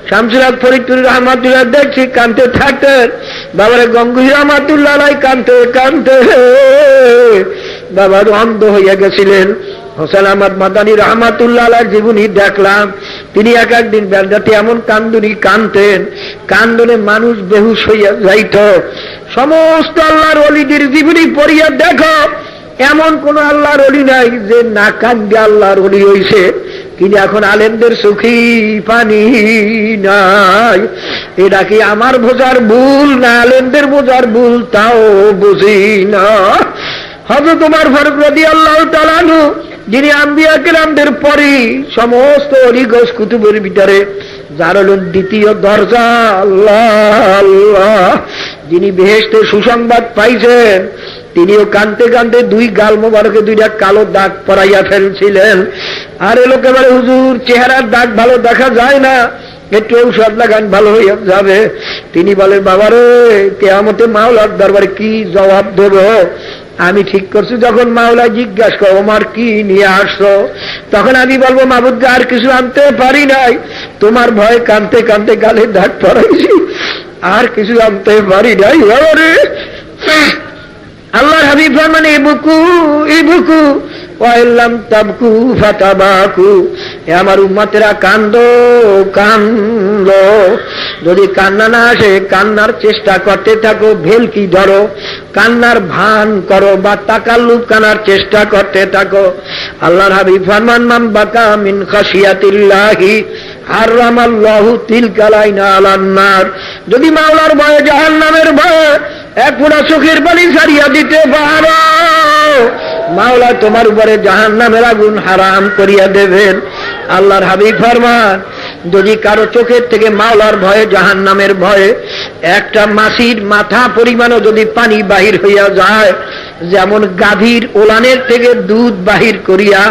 Speaker 1: শামসুল হক ফরিদপুর রহমাতুল্লাহ দেখছি কাঁদতে থাকতেন। বাবারে, গঙ্গুহি রহমাতুল্লাহ কাঁদতে কাঁদতে বাবার অন্ধ হইয়া গেছিলেন। হোসেন আহমদ মাদানী রহমাতুল্লাহ আলাইহির জীবনী দেখলাম, তিনি এক একদিন বেলদাতে এমন কান্দুনি কাঁদতেন, কান্দনে মানুষ বেহুশ হইয়া যাইত। সমস্ত আল্লাহর ওলিদের জীবনী পড়িয়া দেখো, এমন কোন আল্লাহর ওলি নাই যে না কান্দে আল্লাহর ওলি হইছে। কিন্তু এখন আলেমদের চোখে পানি নাই। এটা কি আমার বোঝার ভুল না আলেমদের বোঝার ভুল, তাও বুঝি না। হযরত ওমর ফারুক রাদিয়াল্লাহু তাআলা আনহু, যিনি আম্বিয়া কেরামদের পরে সমস্ত ওলি গৌস কুতুবের ভিতরে যার হলেন দ্বিতীয় দরজা, আল্লাহ আল্লাহ, যিনি বেহেশতের সুসংবাদ পাইছেন, তিনিও কানতে কানতে দুই গাল মোবারকে দুইটা কালো দাগ পরাইয়া ফেলছিলেন। আর এ লোকে বলে, হুজুর চেহারার দাগ ভালো দেখা যায় না, একটু ঔষধ লাগান ভালো হইয়া যাবে। তিনি বলেন, বাবারে, কিয়ামতে মাওলার দরবারে কি জবাব দেব? আমি ঠিক করছি, যখন মাওলা জিজ্ঞাসা করো ওমর কি নিয়ে আসছো, তখন আমি বলবো, মাবুদ আর কিছু আনতে পারি নাই, তোমার ভয়ে কানতে কানতে গালে দাগ পরাইছি, আর কিছু আনতে পারি নাই। বাবারে, আল্লাহর হাবিব ফরমান, ইবকু ইবকু ওয়াইল্লাম তাবকু ফাতাবাকু, হে আমার উম্মতেরা, কান্দো কান্দো। যদি কান্না না আসে, কান্নার চেষ্টা করতে থাকো, ভেলকি ধরো, কান্নার ভান করো বা তাকাল্লুব কানার চেষ্টা করতে থাকো। আল্লাহর হাবিব ফরমান, মান বাকা মিন খাশিয়াতিল্লাহি হারামাল্লাহু তিলকাল আইনা আলান নার। যদি মাওলার ভয়ে, জাহান্নামের ভয়ে এক ফোঁটা চোখের পানি ছাড়িয়া দিতে পারো, মাওলা তোমার উপরে জাহান্নামের আগুন হারাম করিয়া দেবেন। আল্লাহর হাবিব ফরমান, যদি কারো চোখের থেকে মাওলার ভয়ে, জাহান্নামের ভয়ে একটা মাছির মাথা পরিমাণও যদি পানি বাহির হইয়া যায়, যেমন গাভীর ওলানের থেকে দুধ বাহির করিয়া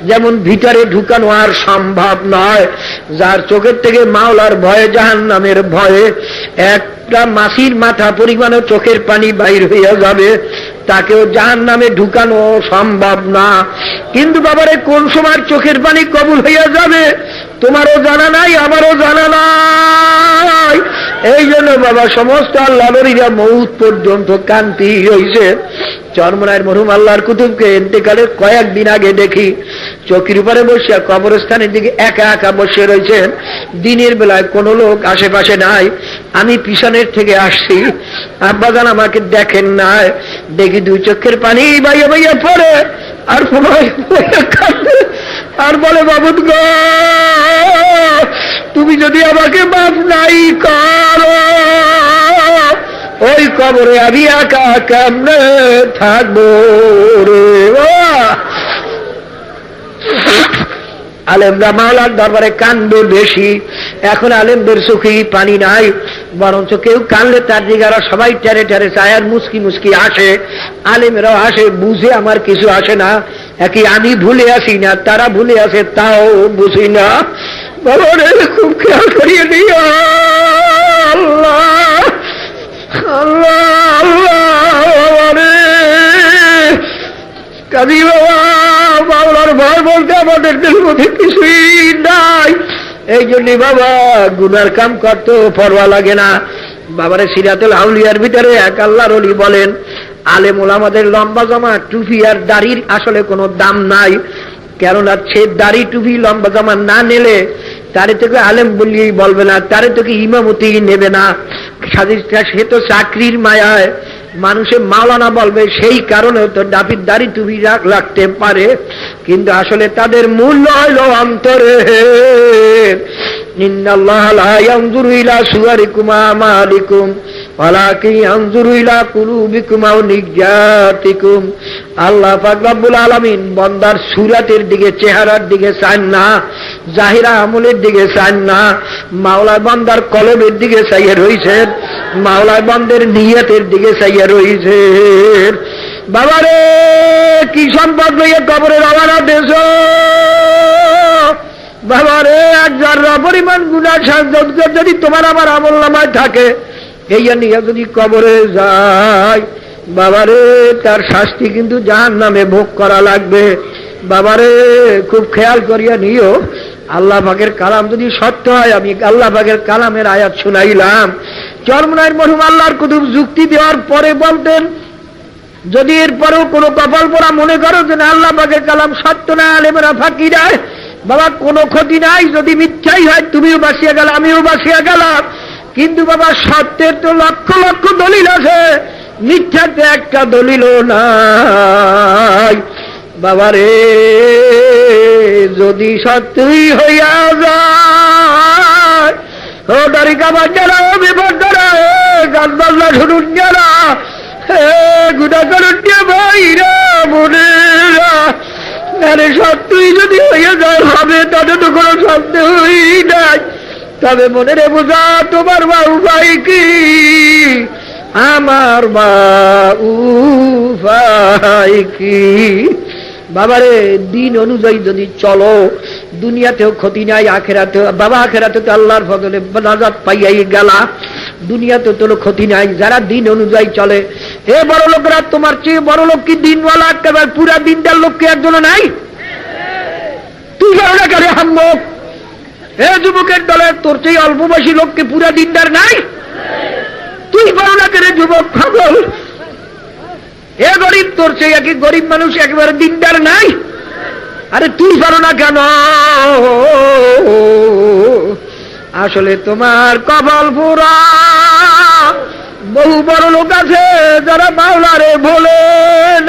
Speaker 1: যেমন ভিতরে ঢুকানো আর সম্ভব নয়, যার চোখের থেকে মাওলার ভয়ে, জাহান্নামের ভয়ে একটা মাছির মাথা পরিমাণও চোখের পানি বাহির হইয়া যাবে, তাকেও জাহান্নামে ঢুকানো সম্ভব না। কিন্তু বাবারে, কোন সময় চোখের পানি কবুল হইয়া যাবে তোমারও জানা নাই, আমারও জানা নাই। এই জন্য বাবা, সমস্ত আল্লাহর ওলিরা মউত পর্যন্ত কান্তি হইছে। চরমনায়ের মরহুম আল্লাহর কুতুবকে ইন্তেকালের কয়েকদিন আগে দেখি চৌকির উপরে বসিয়া কবরস্থানের দিকে একা একা বসে রয়েছেন। দিনের বেলায় কোনো লোক আশেপাশে নাই, আমি পিছনের থেকে আসছি, আব্বাজান আমাকে দেখেন নাই। দেখি দুই চোখের পানি বাইয়া বাইয়া পড়ে, আর আর বলে, বাবুদ গো, তুমি যদি আমাকে মাফ নাই করো, ও ওই কবরে আমি একা কেমনে থাকবো রে বাবা। আলেমরা মাওলার দরবারে কান্দে বেশি, এখন আলেমদের চোখে পানি নাই, বরঞ্চ কেউ কানলে তার দিকে আরো সবাই টেরে টেরে চায় আর মুস্কি মুস্কি আসে। আলেমরাও আসে, বুঝে আমার কিছু আসে না, একই আমি ভুলে আসি না, তারা ভুলে আসে তাও বুঝি না। বাবা রে, খুব খেয়াল করিয়ে দিও আল্লাহ আল্লাহ আল্লাহ রে। কাজী বাবা, বাংলার ভয় বলতে আমাদের দিল মধ্যে কিছুই নাই, এই জন্য বাবা গুনার কাম করতে পরোয়া লাগে না। বাবারে সিরাতুল আউলিয়ার ভিতরে এক আল্লাহর ওলি বলেন, আলেম ওলামাদের লম্বা জামা টুপি আর দাড়ির আসলে কোনো দাম নাই, কেননা সে দাড়ি টুপি লম্বা জামা না নিলে তারে তোকে আলেম বলিয়েই বলবে না, তারে তোকে ইমামতি নেবে না, সে তো চাকরির মায়ায় মানুষে মাওলানা বলবে, সেই কারণে তো ডাফির দাড়ি টুপি রাখতে পারে, কিন্তু আসলে তাদের মূল্য হইল অন্তরে। ইন্নাল্লাহা লা ইয়ানজুরু ইলা সুওয়ারিকুম আমালিকুম ওয়ালাকিন ইয়ানজুরু ইলা কুলুবিকুম ওয়া নিয়াতিকুম। আল্লাহ পাক রব্বুল আলামিন বান্দার সুরাতের দিকে, চেহারার দিকে চান না, জাহিরা আমলের দিকে চান না, মাওলা বান্দার কলবের দিকে চাইয়ে রইছেন, মাওলা বান্দার নিয়তের দিকে চাইয়ে রইছেন। বাবারে, কি সম্পদ লইয়া কবরে রওনা দেশ বাবারে, এক জাররা পরিমাণ গুনাহ যদি তোমার আমার আমলনামায় থাকে, এই নিয়ে যদি কবরে যায় বাবারে, তার শাস্তি কিন্তু জাহান্নামে ভোগ করা লাগবে। বাবারে, খুব খেয়াল করিয়া নিও, আল্লাহ পাকের কালাম যদি সত্য হয়, আমি আল্লাহ পাকের কালামের আয়াত শুনাইলাম, চরমনাইর মরহুম আল্লাহর কুতুব যুক্তি দেওয়ার পরে বলতেন, যদি এরপরেও কোনো কপাল পোড়া মনে করো যে না আল্লাহ পাকের কালাম সত্য না, আলেমেরা ফাঁকি দেয়, বাবা কোনো ক্ষতি নাই, যদি মিথ্যাই হয় তুমিও বাঁচিয়ে গেল, আমিও বাঁচিয়ে গেলাম, কিন্তু বাবা সত্যের তো লক্ষ লক্ষ দলিল আছে, মিথ্যাতে একটা দলিলও নাই। বাবারে, যদি সত্যই হইয়া যায়, ও দারিকা বাচ্চারা, ও বিপদরা, গাছ বাজনা শুনুন যারা, গুণা করুন ভাইরা বোনেরা, আরে সত্যই যদি হইয়া যায় হবে, তাতে তো কোনো সন্দেহই নাই। তবে মনে রে বোঝা, তোমার মা উপায় কি, আমার মা উপায় কি। বাবারে, দিন অনুযায়ী যদি চলো, দুনিয়াতেও ক্ষতি নাই, আখেরাতেও, বাবা আখেরাতে তো আল্লাহর ফজলে নাজাত পাইয়াই গেলা, দুনিয়াতে তো ক্ষতি নাই যারা দিন অনুযায়ী চলে। হে বড় লোকরা, তোমার চেয়ে বড় লোক কি দিনওয়ালা একেবারে পুরা দিনটার লোককে একজনও নাই? তুই বড় না কেন হাম্মক? হে যুবকের দলে, তোর চেয়ে অল্প বয়সী লোককে পুরা দিনদার নাই? তুই বড় না কেন যুবক খবর? হে গরিব, তোর চেয়ে একই গরিব মানুষ একেবারে দিনদার নাই? আরে তুই পারো না কেন? আসলে তোমার কপাল পোড়া। বহু বড় লোক আছে যারা মাওলারে ভোলে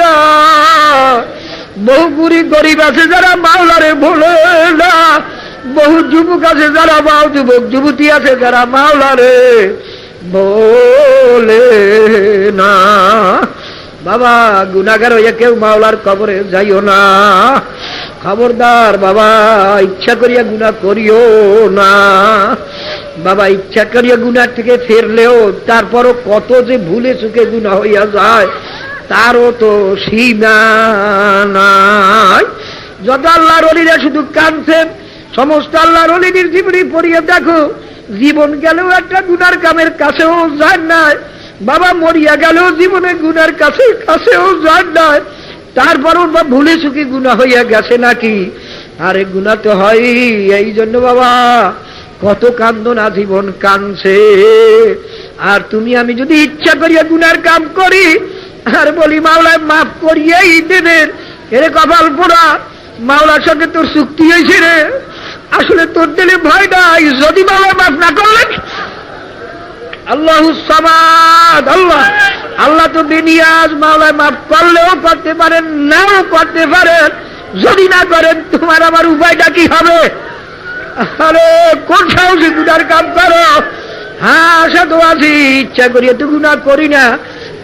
Speaker 1: না, বহু গরিব আছে যারা মাওলারে ভোলে না, বহু যুবক আছে যারা যুবক যুবতী আছে যারা মাওলারে ভোলে না। বাবা, গুনাহগার হইয়া কেউ মাওলার কবরে যাইও না, খবরদার বাবা, ইচ্ছা করিয়া গুনাহ করিও না। বাবা, ইচ্ছা করিয়া গুনাহ থেকে ফিরলেও তারপরও কত যে ভুলে চুকে গুনাহ হইয়া যায়, তারও তো সীমা নাই। যত আল্লাহর ওলিরা শুধু কাঁদছেন, সমস্ত আল্লাহর ওলিদের জীবনী পড়িয়ে দেখো, জীবন গেলেও একটা গুনার কামের কাছেও যায় নাই, বাবা মরিয়া গেলেও জীবনে গুনার কাছেও যায় নাই, তারপরও বা ভুলে চুকি গুনাহ হইয়া গেছে নাকি? আরে গুনাহ তো হয়, এই জন্য বাবা কত কান্দন আজীবন কাঁদছে। আর তুমি আমি যদি ইচ্ছা করিয়া গুনার কাম করি আর বলি মাওলায় মাফ করিয়াই দেবেন, এরে কপাল পোড়া, মাওলার সঙ্গে তোর চুক্তি হয়েছে রে, আসলে তোর দিলে ভয় নাই, যদি মাওলা মাফ না করলেন। আল্লাহুস সামাদ, আল্লাহ আল্লাহ তো বেনিয়াজ, মাওলায় মাফ করলেও করতে পারেন, নাও করতে পারেন, যদি না করেন তোমার আমার উপায়টা কি হবে? আরে কোন সাহসে গুনার কাম করো? হ্যাঁ আশা তো আছি, ইচ্ছা করিয়া তো গুনাহ করি না,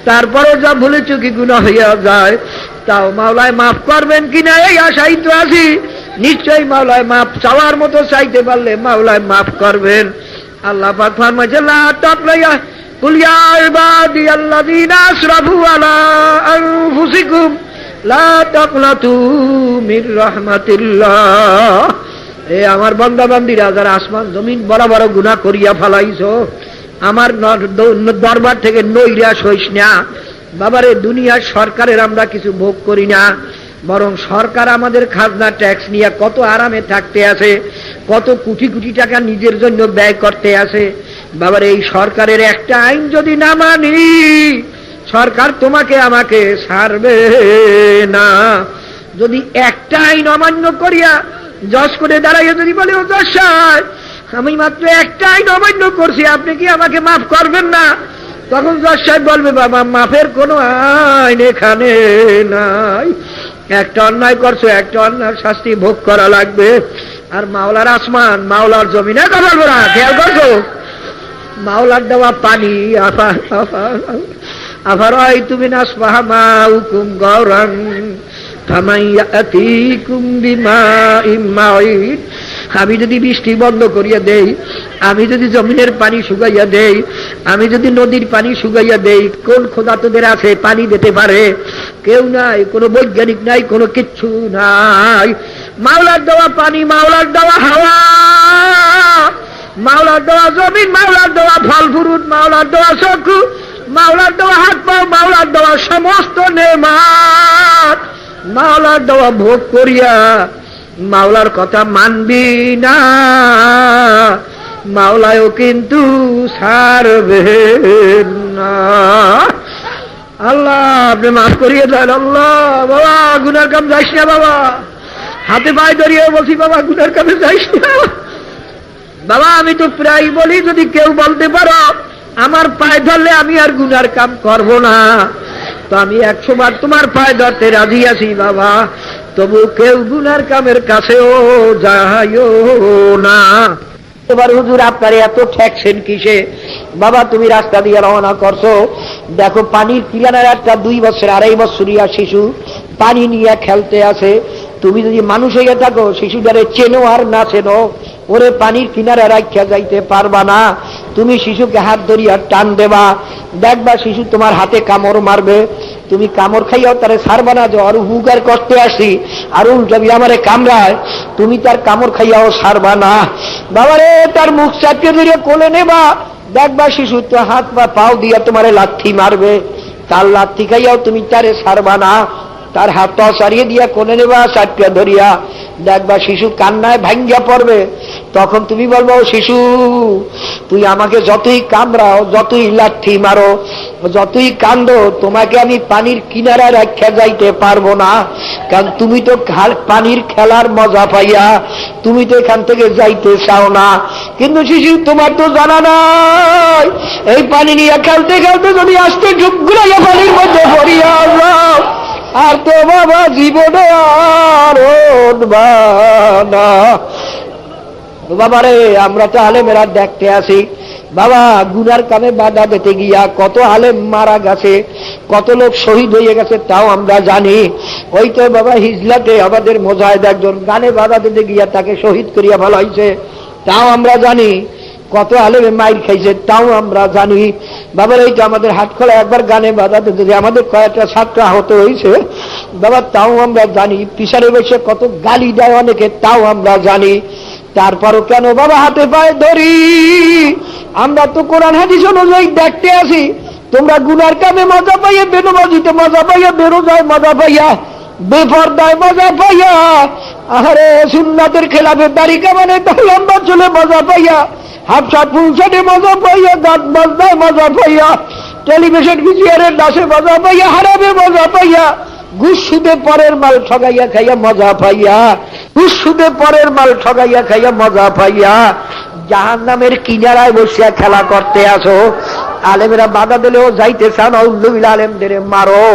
Speaker 1: তারপরও যা ভুলে চুকি গুনাহ হইয়া যায়, তাও মাওলায় মাফ করবেন কিনা এই আশাই তো আছি। নিশ্চয়ই মাওলায় মাফ চাওয়ার মতো চাইতে পারলে মাওলায় মাফ করবেন। আল্লাহ পাক ফরমাইছে লা তাকলাইয়া কুল ইয়া ইবাদিয়াল্লাযীনা আসরাফু আলা আনফুসিকুম লা তাকনাতু মির রাহমাতিল্লাহ। এ আমার বান্দা বান্দীরা যারা আসমান জমিন বড় বড় গুনাহ করিয়া ফেলাইছো, আমার দরবার থেকে নৈরাশ হইস না। বাবারে দুনিয়ার সরকারের আমরা কিছু ভোগ করি না, বরং সরকার আমাদের খাজনা ট্যাক্স নিয়ে কত আরামে থাকতে আছে, কত কোটি কোটি টাকা নিজের জন্য ব্যয় করতে আছে। বাবারে এই সরকারের একটা আইন যদি না মানি, সরকার তোমাকে আমাকে ছাড়বে না। যদি একটা আইন অমান্য করিয়া জজ করে দাঁড়াইয়া যদি বলে ও জজ সাহেব আমি মাত্র একটা আইন অমান্য করছি, আপনি কি আমাকে মাফ করবেন না? তখন জজ সাহেব বলবে বাবা মাফের কোনো আইন এখানে নাই, একটা অন্যায় করছো, একটা অন্যায় শাস্তি ভোগ করা লাগবে। আর মাওলার আসমান মাওলার জমিনে কথা বলা খেয়াল করছো, মাওলার দেওয়া পানি আফারাই তুমি নাসবাহা মাউকুম গওরান ফামাইয়াতিকুম বিমাইম মাঈন। আমি যদি বৃষ্টি বন্ধ করিয়া দেই, আমি যদি জমিনের পানি শুকাইয়া দেই, আমি যদি নদীর পানি শুকাইয়া দেই, কোন খোদা তোদের আছে পানি দিতে পারে? কেউ নাই, কোনো বৈজ্ঞানিক নাই, কোনো কিচ্ছু নাই। মাওলার দেওয়া পানি, মাওলার দেওয়া হাওয়া, মাওলার দেওয়া জমিন, মাওলার দেওয়া ফল ফুরুট, মাওলার দেওয়া চক্ষু, মাওলার দেওয়া হাত পাও, মাওলার দেওয়া সমস্ত নেমাত, মাওলার দেওয়া ভোগ করিয়া মাওলার কথা মানবি না, মাওলায়ও কিন্তু ছাড়বেন না। আল্লাহ আপনি মাফ করিয়ে দেন। আল্লাহ বাবা গুনার কাম যাইস না বাবা, হাতে পায়ে ধরিয়ে বলছি বাবা গুনার কামে যাইস না বাবা। আমি তো প্রায় বলি যদি কেউ বলতে পারো আমার পায়ে ধরলে আমি আর গুনার কাম করব না, তো আমি 100 বার তোমার পায়ে ধরতে রাজি আছি বাবা, তবু কেউ গুনার কামের কাছেও যাইও না। এবার হুজুর আপনার এত ঠেকছেন কিসে? বাবা তুমি রাস্তা দিয়ে রওনা করছো, দেখো পানির কিনারার একটা 2 বছর 2.5 বছরিয়া শিশু পানি নিয়ে খেলতে আছে। তুমি যদি মানুষ হইয়া থাকো, শিশুটারে চেনো আর না চেনো, ওরে পানির কিনারে রাখিয়া যাইতে পারবা না। তুমি শিশুকে হাত ধরিয়া টান দেবা, দেখবা শিশু তোমার হাতে কামড় মারবে, তুমি কামড় খাইয়াও তারে ছাড়বা না যে আর হুগার করতে আসি আর উল্টাবি আমারে কামড়ায়, তুমি তার কামড় খাইয়াও ছাড়বা না। বাবারে তার মুখ চাপিয়ে ধরিয়া কোলে নেবা, দেখবা শিশু তো হাত বা পাও দিয়া তোমারে লাথি মারবে, তার লাথি খাইয়াও তুমি তারে ছাড়বা না। তার হাত পা সারিয়ে দিয়া কোলে নেবা চাপিয়া ধরিয়া, দেখবা শিশু কান্নায় ভাঙ্গিয়া পড়বে, তখন তুমি বলবো শিশু তুই আমাকে যতই কামড়াও, যতই লাথি মারো, যতই কান্দো, তোমাকে আমি পানির কিনারা রাখিয়া যাইতে পারবো না, কারণ তুমি তো পানির খেলার মজা পাইয়া তুমি তো এখান থেকে যাইতে চাও না। কিন্তু শিশু তোমার তো জানা নাই এই পানি নিয়ে খেলতে খেলতে যদি আসতে ঢুক গুলাইয়া পানির মধ্যে পড়িয়া যাও, আর তো বাবা জীবনে আর উঠবা না। বাবারে আমরা তো আলেমেরা দেখতে আসি বাবা, গুনার কামে বাধা দিতে গিয়া কত আলেম মারা গেছে, কত লোক শহীদ হয়ে গেছে, তাও আমরা জানি। ওই তো বাবা হিজলাতে আমাদের মোজাহিদ একজন গানে বাধা দিতে গিয়া তাকে শহীদ করিয়া ফেলাইছে, তাও আমরা জানি। কত আলেমে মাইর খাইছে, তাও আমরা জানি। বাবার এই তো আমাদের হাটখোলা একবার গানে বাধা দিতে যে আমাদের কয়েকটা ছাত্র আহত হয়েছে বাবা, তাও আমরা জানি। পিছনে বসে কত গালি দেয় অনেকে, তাও আমরা জানি। তারপরও কেন বাবা হাতে পায়ে ধরি? আমরা তো কোরআন হাদিস অনুযায়ী দেখতে আসি, তোমরা গুনার কামে মজা পাইয়া, বেনমাজিতে মজা পাইয়া, বেরোজায় মজা পাইয়া, বেপরদায় মজা পাইয়া, আরে সুন্নাতের খেলাফে দাড়ি কামানে লম্বা চলে মজা পাইয়া, হাফ শার্ট ফুল শার্টে মজা পাইয়া, গান বাজনায় মজা পাইয়া, টেলিভিশন ভিজিয়ারের দাসে মজা পাইয়া, হারাবে মজা পাইয়া, ঘুষ সুদে পরের মাল ঠগাইয়া খাইয়া মজা পাইয়া, ঘুষ সুদে পরের মাল ঠগাইয়া খাইয়া মজা পাইয়া জাহান্নামের কিনারায় বসিয়া খেলা করতে আসো। আলেমেরা বাধা দিলেও যাইতে চান, আউযুবিল্লাহ আলেমদের মারো,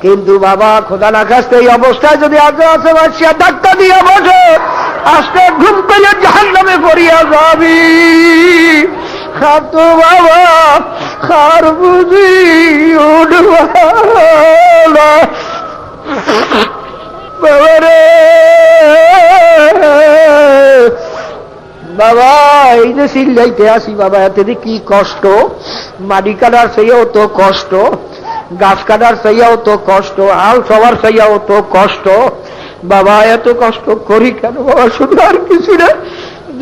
Speaker 1: কিন্তু বাবা খোদা না খাস্তে এই অবস্থায় যদি আগে আছে বসিয়া ধাক্কা দিয়া বসে, আজকে ঘুম পেলে জাহান্নামে পড়িয়া যাবি। তো বাবা আর বুঝি উঠব না বাবা রে। বাবা এই যে সিল্লাইতে আসি বাবা, এতে কি কষ্ট, মাটি কাটার সেইও তো কষ্ট, গাছ কাটার সেইয়াও তো কষ্ট, আল সবার সেইয়াও তো কষ্ট। বাবা এত কষ্ট করি কেন বাবা? শুধু আর কিছু না,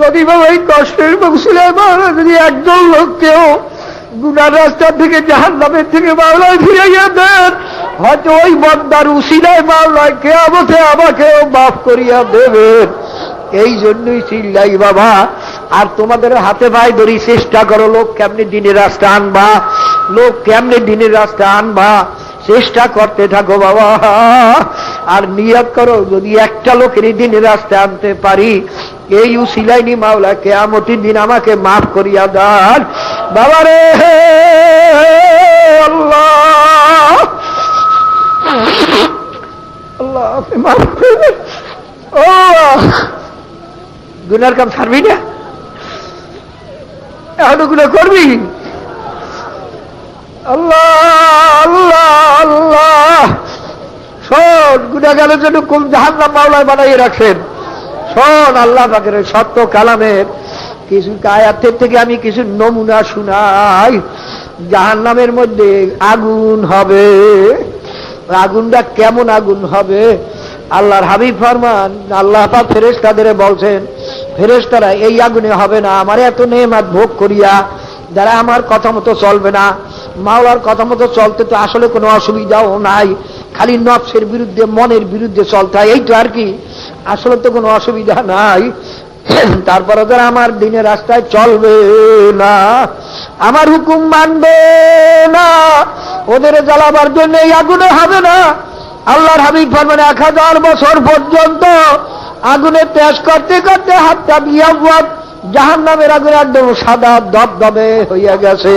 Speaker 1: যদি বাবা এই কষ্টের বংশীলা বাবা যদি একজন লোককেও গুনার রাস্তা থেকে জাহান্নামের থেকে বাংলায় ফিরাইয়া দেন, হয়তো ওই বন্দার উসিলায় বাংলায় কিয়ামতে আমাকেও মাফ করিয়া দেবেন। এই জন্যই চিল্লাই বাবা। আর তোমাদের হাতে পায়ে ধরি, চেষ্টা করো লোক কেমনে দিনের রাস্তা আনবা, লোক কেমনে দিনের রাস্তা আনবা, চেষ্টা করতে থাকো বাবা। আর নিয়ত করো যদি একটা লোকের দিনের রাস্তা আনতে পারি, এই উসিলাইনি মাওলা কিয়ামতের দিন আমাকে মাফ করিয়া দেন বাবা রে। আল্লাহ আল্লাহ আপনি মাফ করবেন। ও গুনার কাম ছাড়বি না, এখন গুলো করবি। আল্লাহ আল্লাহ আল্লাহ, শোন গুনাহগারের জন্য কোন জাহান্নাম মাওলায় বানাইয়ে রাখছেন। শোন আল্লাহ পাকের সত্য কালামের কিছু আয়াতের থেকে আমি কিছু নমুনা শুনাই। জাহান্নামের মধ্যে আগুন হবে, আগুনটা কেমন আগুন হবে? আল্লাহর হাবিব ফরমান, আল্লাহ পাক ফেরেশতাদের বলছেন, ফেরেশতারা এই আগুনে হবে না আমার এত নেয়ামত ভোগ করিয়া যারা আমার কথা মতো চলবে না। মাওলার কথা মতো চলতে তো আসলে কোনো অসুবিধাও নাই, খালি নফসের বিরুদ্ধে মনের বিরুদ্ধে চলতে হয়, এই তো আর কি, আসলে তো কোনো অসুবিধা নাই। তারপরে যারা আমার দিনের রাস্তায় চলবে না, আমার হুকুম মানবে না, ওদের জ্বালাবার জন্য এই আগুনে হবে না। আল্লাহর হাবিব ফরমান 1000 বছর পর্যন্ত আগুনে তেজ করতে করতে হাতটা বিয়াবাদ, জাহান্নামের আগুনে একদম সাদা দবদবে হইয়া গেছে।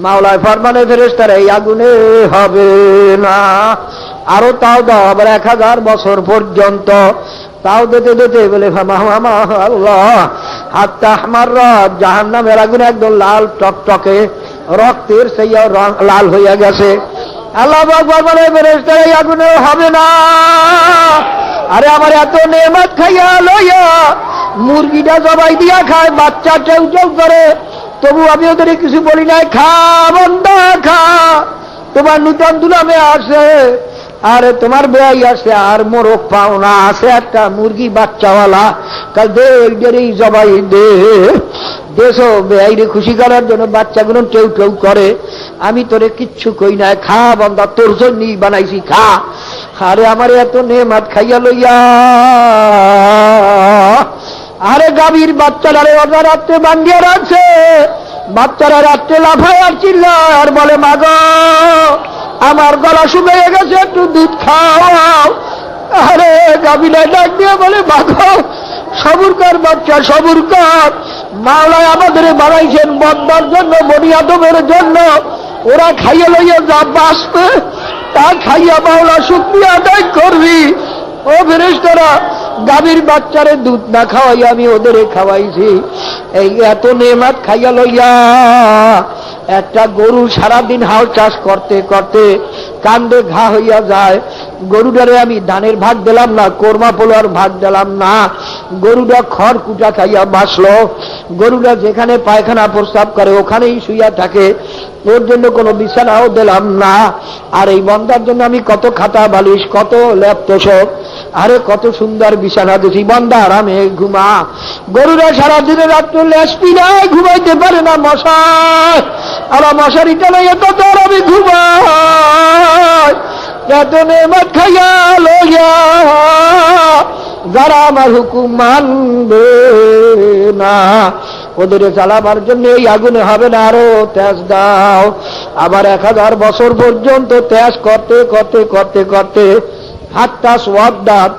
Speaker 1: মাওলায় ফরমানে ফেরেশতারা এই আগুনে হবে না, আরো তাও দাও আবার 1000 বছর পর্যন্ত, তাও দিতে দিতে বলে আল্লাহ হাতটা আমার জাহান্নামের আগুনে একদম লাল টকটকে রক্তের সেই লাল হইয়া গেছে। আল্লাহ আকবার বলে ফেরেশতারা এই আগুনে হবে না। আরে আমার এত নেয়ামত খাইয়া লইয়া মুরগিটা জবাই দিয়া খায়, বাচ্চা চেউ চেউ করে, তবু আমি ওদের কিছু বলি নাই, খা বন্দা খা, তোমার নূতন দুলামে আসে, আরে তোমার বেয়াই আছে, আর মোরগ পাওনা আছে একটা মুরগি বাচ্চাওয়ালা, কাল দে জবাই দে দেশো বেআইরে খুশি করার জন্য বাচ্চাগুলো কেউ কেউ করে, আমি তোরে কিচ্ছু কই নাই, খা বন্দা তোর জন্যই বানাইছি খা। আরে আমার এত নেয়ামত খাইয়া লইয়া, আরে গাভীর বাচ্চারা ওরা রাত্রে বান্ধিয়া রাখছে, বাচ্চারা রাত্রে লাফায় আর চিল্লায় আর বলে মাগো আমার গলা শুকিয়ে গেছে একটু দুধ খাও। আরে গাভীরা ডাক দিয়ে বলে মাগো সবুর কর বাচ্চা সবুর কর, মাওলায় আমাদের বানাইছেন বন্দার জন্য, বনি আদমের জন্য, ওরা খাইয়া লইয়া যা বাঁচবে তা খাইয়া মাওলা শুকরিয়া আদায় করবি। ও ফেরেশতারা গাভীর বাচ্চারে দুধ না খাওয়াই আমি ওদের খাওয়াইছি, এই এত নেয়ামত খাইয়া লইয়া একটা গরু সারাদিন হাল চাষ করতে করতে কান্দে ঘা হইয়া যায়, গরুটারে আমি ধানের ভাগ দিলাম না, কোরমা পোলার ভাগ দিলাম না, গরুটা খড় কুটা খাইয়া বাঁচলো, গরুটা যেখানে পায়খানা প্রস্রাব করে ওখানেই শুইয়া থাকে, ওর জন্য কোনো বিছানাও দিলাম না। আর এই বন্দার জন্য আমি কত খাতা বালিশ, কত ল্যাপ তোষক, আরে কত সুন্দর বিছানা দিছি, বন্দা আরামে ঘুমা। গরুরা সারাদিনে রাত্রে লেস পিনায় ঘুমাইতে পারে না, মশায় আর মশারিটা লইয়া কত আরামে ঘুমায়। এত নেয়ামত খাইয়া লইয়া যারা আমার হুকুম মানবে না, ওদের চালাবার জন্য এই আগুনে হবে না, আরো তেজ দাও। আবার 1000 বছর পর্যন্ত তেজ করতে করতে করতে করতে হাতটা সোয়াদাত,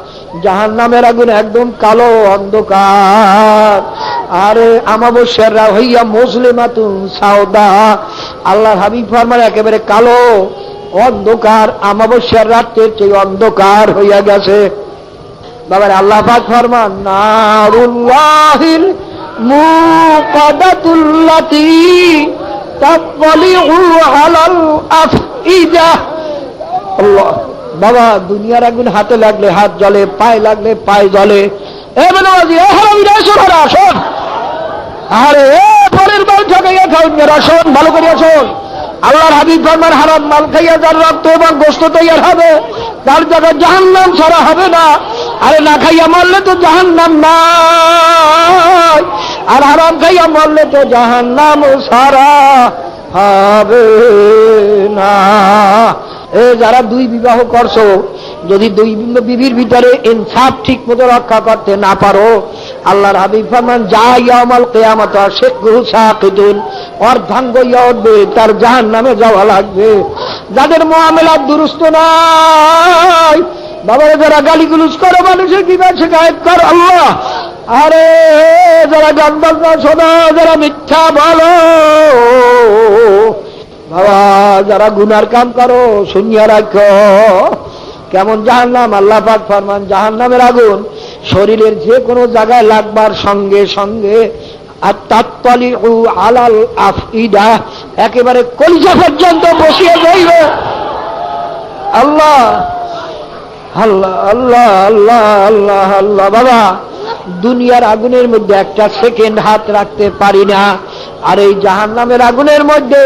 Speaker 1: জাহান্নামের আগুন একদম কালো অন্ধকার। আরে আমাবস্যারা হইয়া মুসলিমাতুন সাউদা, আল্লাহ হাবিব ফরমান একেবারে কালো অন্ধকার, আমাবস্যার রাত্রের চেয়ে অন্ধকার হইয়া গেছে। বাবার আল্লাহ পাক ফরমান নারুল্লাহিল মুকাদাতুল্লাতি তাতলিউ আলাল আফইদা। আল্লাহ, বাবা দুনিয়ার আগুন হাতে লাগলে হাত জ্বলে, পায়ে লাগলে পায়ে জ্বলে। এ বেনামাজি, এ হারামিরা, শোন শোন, আরে পরের মাল ঠকাইয়া খাওন, শোন ভালো করিয়া শোন। আল্লাহর হাবিব ফরমান, হারাম মাল খাইয়া যার রক্ত এবং গোশত তৈয়ার হবে তার জায়গায় জাহান্নাম ছাড়া হবে না। আরে না খাইয়া মরলে তো জাহান্নাম নাই, আর হারাম খাইয়া মরলে তো জাহান্নাম ছাড়া হবে না। এ যারা দুই বিবাহ করছো, যদি দুই বিবির ভিতরে ইনসাফ ঠিক মতো রক্ষা করতে না পারো, আল্লাহর হাবিব ফরমান, যা ইয়াউমাল কিয়ামত শিকহু সাকিতুন, অর্ধাঙ্গ ইয়া উঠবে, তার জাহান্নামে যাওয়া লাগবে। যাদের মুআমালাত দুরুস্ত নাই, বাবারে যারা গালিগুলোজ করে, মানুষের কিভাবে শিকায়ত করে আল্লাহ, আরে যারা গান বাজনা শোনো, যারা মিথ্যা বলো, বাবা যারা গুনার কাম করো, শুনিয়া রাখো কেমন জাহান্নাম। আল্লাহ পাক ফরমান, জাহান্নামের আগুন শরীরের যে কোনো জায়গায় লাগবার সঙ্গে সঙ্গে আর তাতলিউ আলাল আফইদা, একেবারে কলিজা পর্যন্ত বসিয়ে যাইবে। আল্লাহ আল্লাহ আল্লাহ আল্লাহ আল্লাহ আল্লাহ। বাবা দুনিয়ার আগুনের মধ্যে একটা সেকেন্ড হাত রাখতে পারি না, আর এই জাহান্নামের আগুনের মধ্যে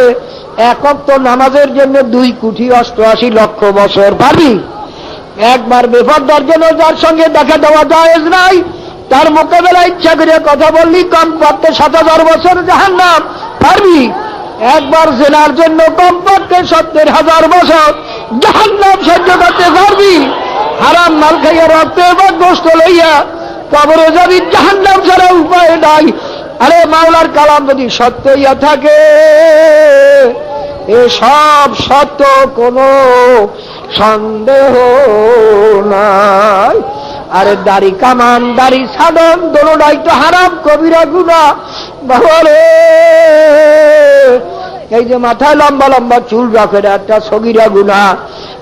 Speaker 1: এক ওয়াক্ত নামাজের জন্য 2,88,00,000 বছর পাবি। একবার বেপরদার জন্য যার সঙ্গে দেখা দেওয়া জায়েজ নাই, তার মোকাবেলা ইচ্ছা করে কথা বললি কমপক্ষে 7,000 বছর জাহান্নাম পারবি। একবার জেনার জন্য কমপক্ষে 70,000 বছর জাহান্নাম সহ্য করতে পারবি। হারাম মাল খাইয়া রক্ত এবং গোশত লইয়া কবরে যাবি, জাহান্নাম ছাড়া উপায় নাই। আরে মাওলার কালাম যদি সত্য হইয়া থাকে, এ সব সত্য, কোনো সন্দেহ নাই। আরে দাড়ি কামান, দাড়ি সাধন, দোনোটাই তো হারাম, কবিরা গুনাহ। বাবারে এই যে মাথায় লম্বা লম্বা চুল রাখে, একটা সগীরা গুনাহ।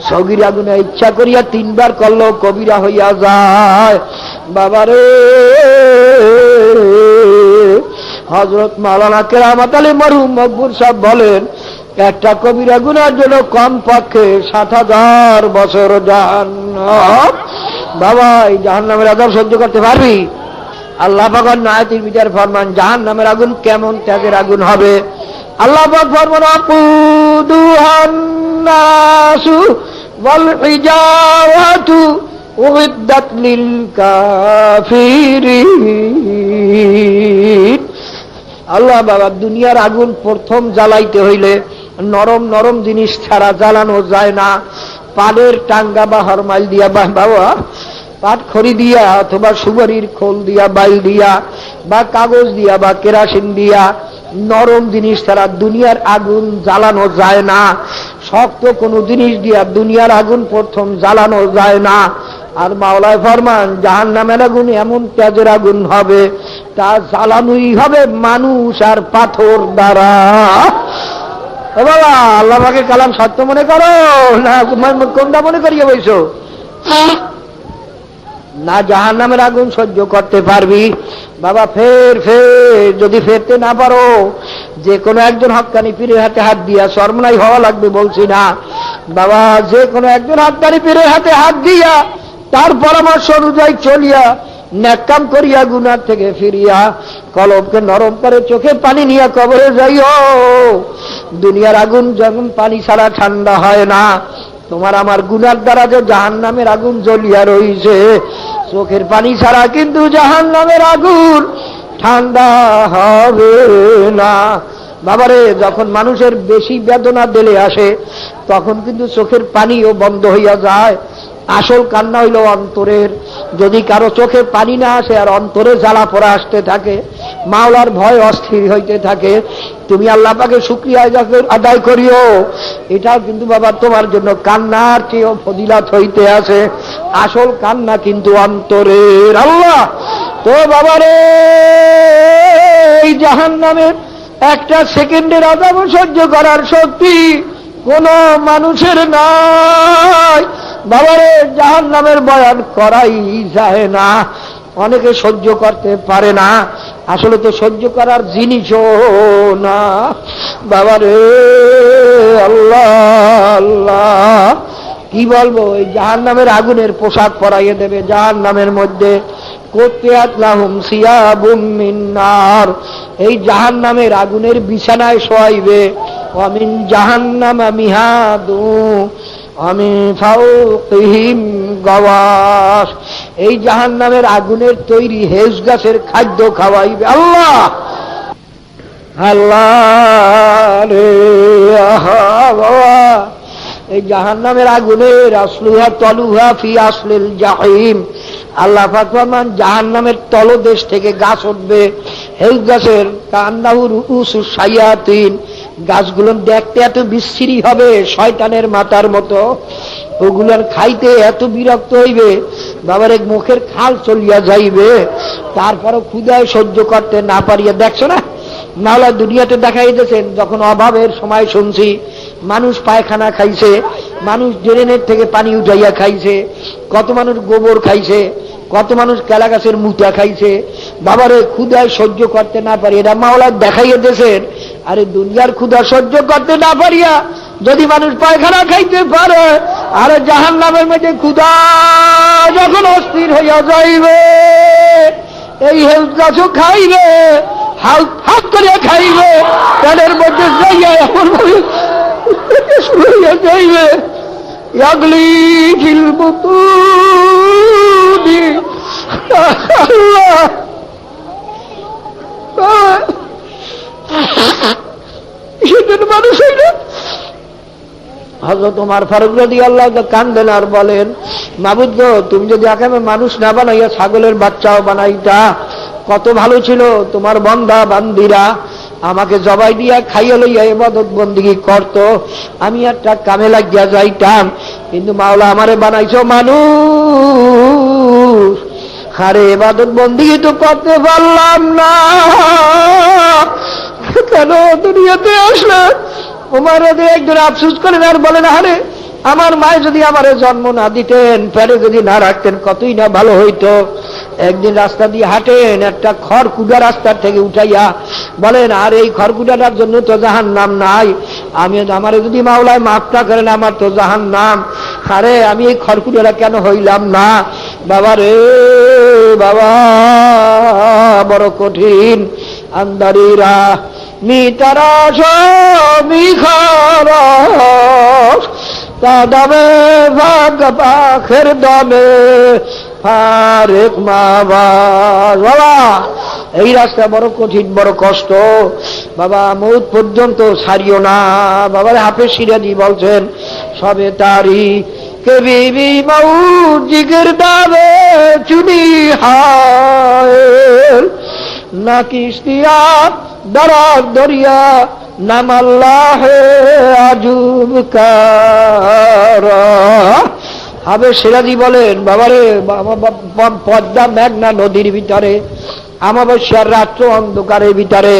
Speaker 1: সগীরা গুনাহ ইচ্ছা করিয়া 3 বার করলেও কবিরা হইয়া যায়। বাবারে হযরত মাওলানা কেরামত আলী মরহুম মকবুল সাহেব বলেন, একটা কবিরা গুনার জন্য কমপক্ষে 7,000 বছর জাহান্নাম। বাবা এই জাহান্নামের আযাব সহ্য করতে পারবি? আল্লাহ পাক আয়াতের ভিতর ফরমান, জাহান্নামের আগুন কেমন ত্যাগের আগুন হবে। আল্লাহ পাক ফরমান, আকুদুহান নাসু ওয়াল হিজারাতু উইদ্দাত লিল কাফিরিন। আল্লাহ বাবা দুনিয়ার আগুন প্রথম জ্বালাইতে হইলে নরম নরম জিনিস ছাড়া জ্বালানো যায় না। পানের টাঙ্গা বা হরমাইল দিয়া, বা বাবা পাট খড়ি দিয়া, অথবা সুপারির খোল দিয়া, বাইল দিয়া, বা কাগজ দিয়া, বা কেরাসিন দিয়া, নরম জিনিস ছাড়া দুনিয়ার আগুন জ্বালানো যায় না। শক্ত কোনো জিনিস দিয়া দুনিয়ার আগুন প্রথম জ্বালানো যায় না। আর মাওলায় ফরমান, জাহান্নামের আগুন এমন তেজের আগুন হবে, তা জ্বালানোই হবে মানুষ আর পাথর দ্বারা। বাবা আল্লাহ পাকের কালাম সত্য মনে করো না কোনটা মনে করিয়ে বইছো? না জাহান্নামের আগুন সহ্য করতে পারবি? বাবা ফের যদি ফেরতে না পারো, যে কোনো একজন হক্কানি পীরের হাতে হাত দিয়া, শরমনাই হওয়া লাগবে বলছি না বাবা, যে কোনো একজন হক্কানি পীরের হাতে হাত দিয়া, তার পরামর্শ অনুযায়ী চলিয়া, নেক কাম করিয়া, গুনার থেকে ফিরিয়া, কলবকে নরম করে চোখে পানি নিয়ে কবরে যাইও। দুনিয়ার আগুন যখন পানি ছাড়া ঠান্ডা হয় না, তোমার আমার গুনার দ্বারা যে জাহান্নামের আগুন জ্বলিয়া রইছে, চোখের পানি ছাড়া কিন্তু জাহান্নামের আগুন ঠান্ডা হবে না। বাবারে যখন মানুষের বেশি বেদনা দিলে আসে, তখন কিন্তু চোখের পানিও বন্ধ হইয়া যায়। আসল কান্না হইল অন্তরের। যদি কারো চোখে পানি না আসে আর অন্তরে জ্বালা পোড়া আসতে থাকে, মাওলার ভয় অস্থির হইতে থাকে, তুমি আল্লাহ পাকে শুকরিয়া আদায় করিও। এটাও কিন্তু বাবা তোমার জন্য কান্নার চেয়েও ফজিলত হইতে আছে। আসল কান্না কিন্তু অন্তরের। আল্লাহ তো বাবারে এই জাহান্নামের একটা সেকেন্ডের আযাব সহ্য করার শক্তি কোন মানুষের নাই। বাবারে জাহান্নামের বয়ান করাই যায় না, অনেকে সহ্য করতে পারে না। আসলে তো সহ্য করার জিনিসও না। বাবারে আল্লাহ আল্লাহ, কি বলবো, এই জাহান্নামের আগুনের পোশাক পরাইয়ে দেবে জাহান্নামের মধ্যে। কুত্তিয়াত লাহুম সিয়াবুম মিন নার, এই জাহান্নামের আগুনের বিছানায় শোয়াইবে। ওয়া মিন জাহান্নামা মিহাদু ওয়া মিন ফাওকিহিম গাওয়াশ, এই জাহান্নামের আগুনের তৈরি হেজ গাছের খাদ্য খাওয়াইবে। আল্লাহ আল্লাহ রে আহা বাবা, এই জাহান্নামের আগুনের আসলুহা তলুহা ফি আসলিল জাহিম। আল্লাহ পাক ফরমান জাহান্নামের তলদেশ থেকে গাছ উঠবে, হেজ গাছের কান্নাহু রুউসুস শায়াতিন, গাছগুলো দেখতে এত বিশ্রী হবে শয়তানের মাথার মতো, ওগুলোর খাইতে এত বিরক্ত হইবে বাবার এক মুখের খাল চলিয়া যাইবে। তারপরও ক্ষুধায় সহ্য করতে না পারিয়া, দেখছো না মাওলা দুনিয়াতে দেখাই দিয়েছেন, যখন অভাবের সময় শুনছি মানুষ পায়খানা খাইছে, মানুষ ড্রেনের থেকে পানি উঠাইয়া খাইছে, কত মানুষ গোবর খাইছে, কত মানুষ কেলা গাছের মুতা খাইছে। বাবারে ক্ষুধায় সহ্য করতে না পারি, এটা মাওলা দেখাইয়া দিয়েছেন। আরে দুনিয়ার ক্ষুধা সহ্য করতে না পারিয়া যদি মানুষ পায়খানা খাইতে পারে, আরে জাহান্নামের মধ্যে ক্ষুধা যখন অস্থির হইয়া যাইবে, এই হেলথ গাছও খাইবে, হাত হাত করিয়া খাইবে, পেটের মধ্যে যাইয়া এমন শুরু হইয়া যাইবে, ইয়াগলি ফিল বুতুনি। আল্লাহ মানুষ হইল। হযরত ওমর ফারুক রাদিয়াল্লাহু তাআলা কান্দেন আর বলেন, মাবুদ গো, তুমি যদি আগামী মানুষ না বানাইয়া ছাগলের বাচ্চাও বানাইতা, কত ভালো ছিল। তোমার বান্দা বান্দিরা আমাকে জবাই দিয়া খাইয়া লইয়া ইবাদত বন্দেগী করত, আমি একটা কামে লাগিয়া যাইতাম। কিন্তু মাওলা আমারে বানাইছো মানুষ, আরে ইবাদত বন্দেগী তো করতে পারলাম না, কেন দুনিয়াতে আসলে? ওমর একজন আফসোস করেন আর বলেন, আরে আমার মায়ে যদি আমারে জন্ম না দিতেন, পেটে যদি না রাখতেন, কতই না ভালো হইতো। একদিন রাস্তা দিয়ে হাঁটেন, একটা খড়কুটা রাস্তার থেকে উঠাইয়া বলেন, আর এই খড়কুটাটার জন্য তো জাহান্নাম নাই, আমি আমারে যদি মাওলায় মাফ না করেন, আমার তো জাহান্নাম। আরে আমি এই খড়কুটাটা কেন হইলাম না? বাবা রে বাবা, বড় কঠিন। আন্দারিরা মিতারাস মিখারাস তা দামে ভাগ পাখের দামে ফারেক বাবা, এই রাস্তা বড় কঠিন, বড় কষ্ট বাবা, মৌত পর্যন্ত ছাড়িও না। বাবার হাফেজ সিরাজি বলছেন, সবে তারি কে বিবি মৌত জিগর দাবে চুনি হায়, না কিস্তিয়া দরার দরিয়া নাম আল্লাহ আজুব কারা। হবে সিরাজি বলেন, বাবারে পদ্মা মেঘনা নদীর ভিতরে, অমাবস্যার রাত্র অন্ধকারের ভিতরে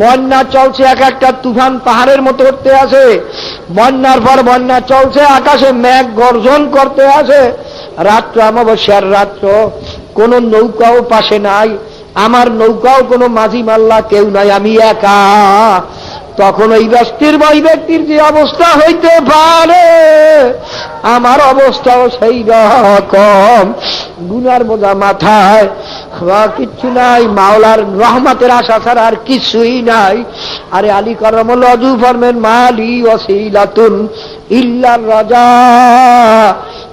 Speaker 1: বন্যা চলছে, এক একটা তুফান পাহাড়ের মতো উঠতে আছে, বন্যার পর বন্যা চলছে, আকাশে মেঘ গর্জন করতে আছে, রাত্র অমাবস্যার রাত্র, কোন নৌকাও পাশে নাই, আমার নৌকাও কোনো মাঝি মাল্লা কেউ নাই, আমি একা। তখন ওই ব্যক্তির যে অবস্থা হইতে পারে, আমার অবস্থাও সেই রকম, গুনার বোঝা মাথায়, কিচ্ছু নাই, মাওলার রহমতের আশা ছাড়া আর কিছুই নাই। আরে আলী কারামুল ওয়াজু ফরমেন, মালি ওয়াসিলাতুন ইল্লার রাজা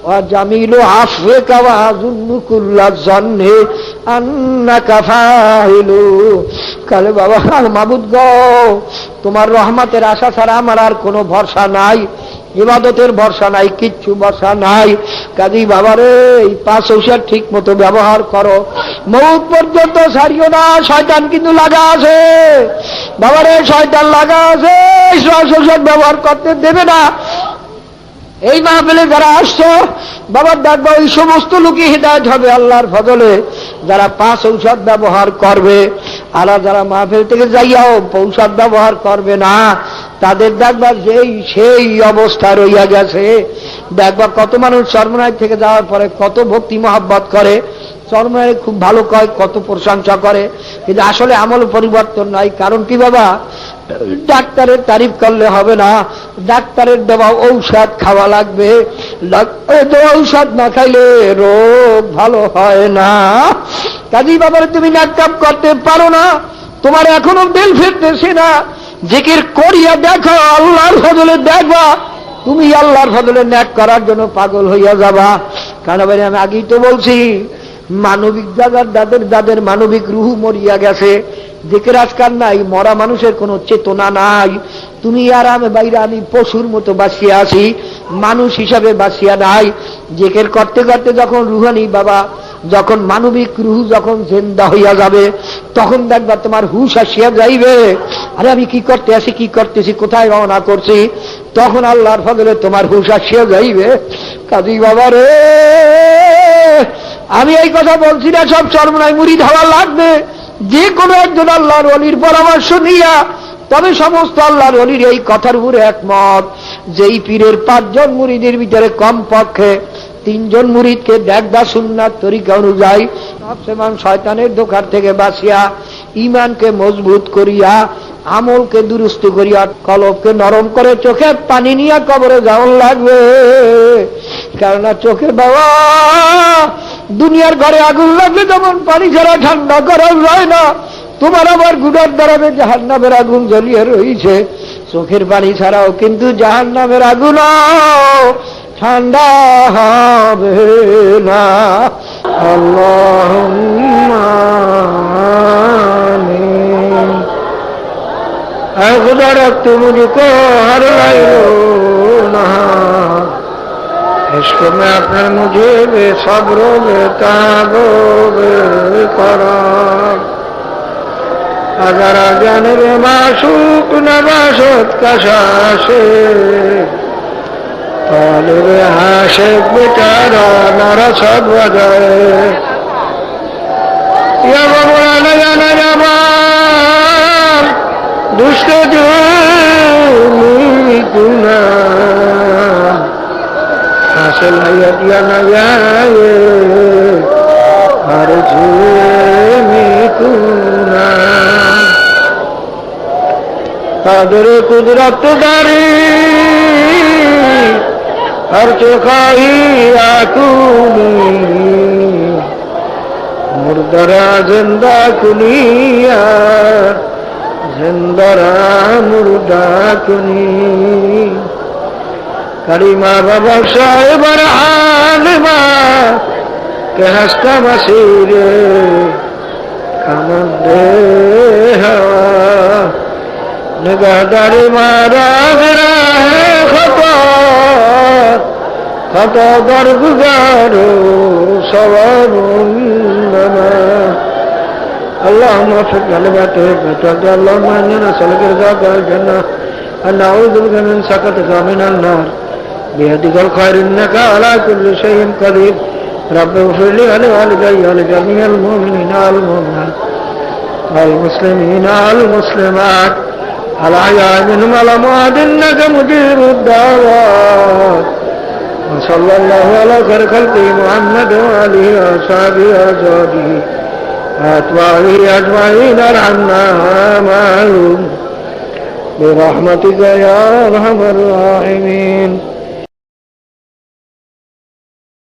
Speaker 1: ওয়া জামিলু আফওয়াকা ওয়া আযুন্নু কুল্লা যন্নি আন্নাকা ফাইলু। কালে বাবা, মাবুদ গো, তোমার রহমতের আশা ছাড়া আমার আর কোনো ভরসা নাই, ইবাদতের ভরসা নাই, কিচ্ছু ভরসা নাই। কাজী বাবারে এই পাঁচ ঔষধ ঠিক মতো ব্যবহার করো, মৌত পর্যন্ত ছাড়িও না। শয়তান কিন্তু লাগা আছে বাবারে, শয়তান লাগা আছে, ঔষধ ব্যবহার করতে দেবে না। এই মাহফিলে যারা আসছো বাবার ডাকবা, ওই সমস্ত লোকই হিদায়াত হবে আল্লাহর ফজলে, যারা পাঁচ ঔষধ ব্যবহার করবে। আর যারা মাহফিল থেকে যাইয়াও ঔষধ ব্যবহার করবে না, তাদের দেখবা সেই অবস্থা রইয়া গেছে। দেখবা কত মানুষ চরমনাই থেকে যাওয়ার পরে কত ভক্তি মহাব্বত করে, চরমায় খুব ভালো কয়, কত প্রশংসা করে, কিন্তু আসলে আমল পরিবর্তন নাই। কারণ কি বাবা, ডাক্তারের তারিফ করলে হবে না, ডাক্তারের দেওয়া ঔষধ খাওয়া লাগবে, ঔষধ না খাইলে রোগ ভালো হয় না। কাজী বাবার তুমি নাকাম করতে পারো না, তোমার এখনো বেল ফিরতেছে না, জিকির করিয়া দেখো, আল্লাহর ফজলে দেখবা, তুমি আল্লাহর ফজলে ন্যাক করার জন্য পাগল হইয়া যাবা। কারণ আমি আগেই তো বলছি, মানবিক যাদের মানবিক রুহু মরিয়া গেছে, জিকির আজকার নাই, মরা মানুষের কোনো চেতনা নাই। তুমি আর আমি বাইরে, আমি পশুর মতো বাঁচিয়া আছি, মানুষ হিসাবে বাঁচিয়া নাই। জিকির করতে করতে যখন রুহানি বাবা, যখন মানবিক রুহু যখন জিন্দা হইয়া যাবে, তখন দেখবা তোমার হুশ আসিয়া যাইবে, আরে আমি কি করতে আসি, কি করতেছি, কোথায় রওনা করছি, তখন আল্লাহর ফজলে তোমার হুশ আসিয়া যাইবে। কাজী বাবা রে, আমি এই কথা বলছি না সব চরমনায় মুরিদ হওয়া লাগবে, যে কোনো একজন আল্লাহর ওলির পরামর্শ নিয়া। তবে সমস্ত আল্লাহর ওলির এই কথার উপরে একমত, যেই পীরের 5 জন মুরিদের ভিতরে কমপক্ষে 3 জন মুরিদকে দেখবা সুন্নাত তরিকা অনুযায়ী, সবসময় শয়তানের ধোঁকার থেকে বাঁচিয়া, ইমানকে মজবুত করিয়া, আমলকে দুরুস্ত করিয়া, কলবকে নরম করে চোখে পানি নিয়ে কবরে যাওয়ার লাগবে। কেননা চোখে বাবা, দুনিয়ার ঘরে আগুন লাগলে যেমন পানি ছাড়া ঠান্ডা করা যায় না, তোমার আবার গুনার দ্বারাবে জাহান্নামের আগুন জ্বলিয়ে রয়েছে, চোখের পানি ছাড়াও কিন্তু জাহান্নামের আগুন ঠান্ডা হবে না। আল্লাহুম্মা আমিন। ऐ खुदा रख तू मुझको हर ना, इश्क में अपने मुझे बेसब्रो बेताबो बेकरार, अगर जाने बे माशूक नबाशत कशाशे, तालिब आशिक बेचारा नरसद वजाए, या बबुरा न जाना जाबा दुष्ट जो गुना हासिल या न जाए हर गुना कादर कुदरत दारी हर चुखाई आकुनी, मुर्दरा जिंदा कुनिया, जिंदरा मुर्दा कुनी, करीमा बाबा साहिब आलिमा के हस्ता मसीरे कमंदे हवा, निगाहदारी मारा गिरा है खता, खता दरगुजारो सवारुन्नमा। اللهم وفق كلماته وتوفى، اللهم انا نسألك رضاك والجنة، أن نعوذ بك من سخطك من النار، بيدك الخير إنك على كل شيء قدير. رب اغفر لي ولوالدي ولجميع المؤمنين والمؤمنات والمسلمين والمسلمات الأحياء منهم والأموات إنك مجيب الدعوات. وصلى الله على خير خلقه محمد وآله وأصحابه وأزواجه وأتباعه أجمعين، ارحمنا معهم برحمتك يا أرحم الراحمين.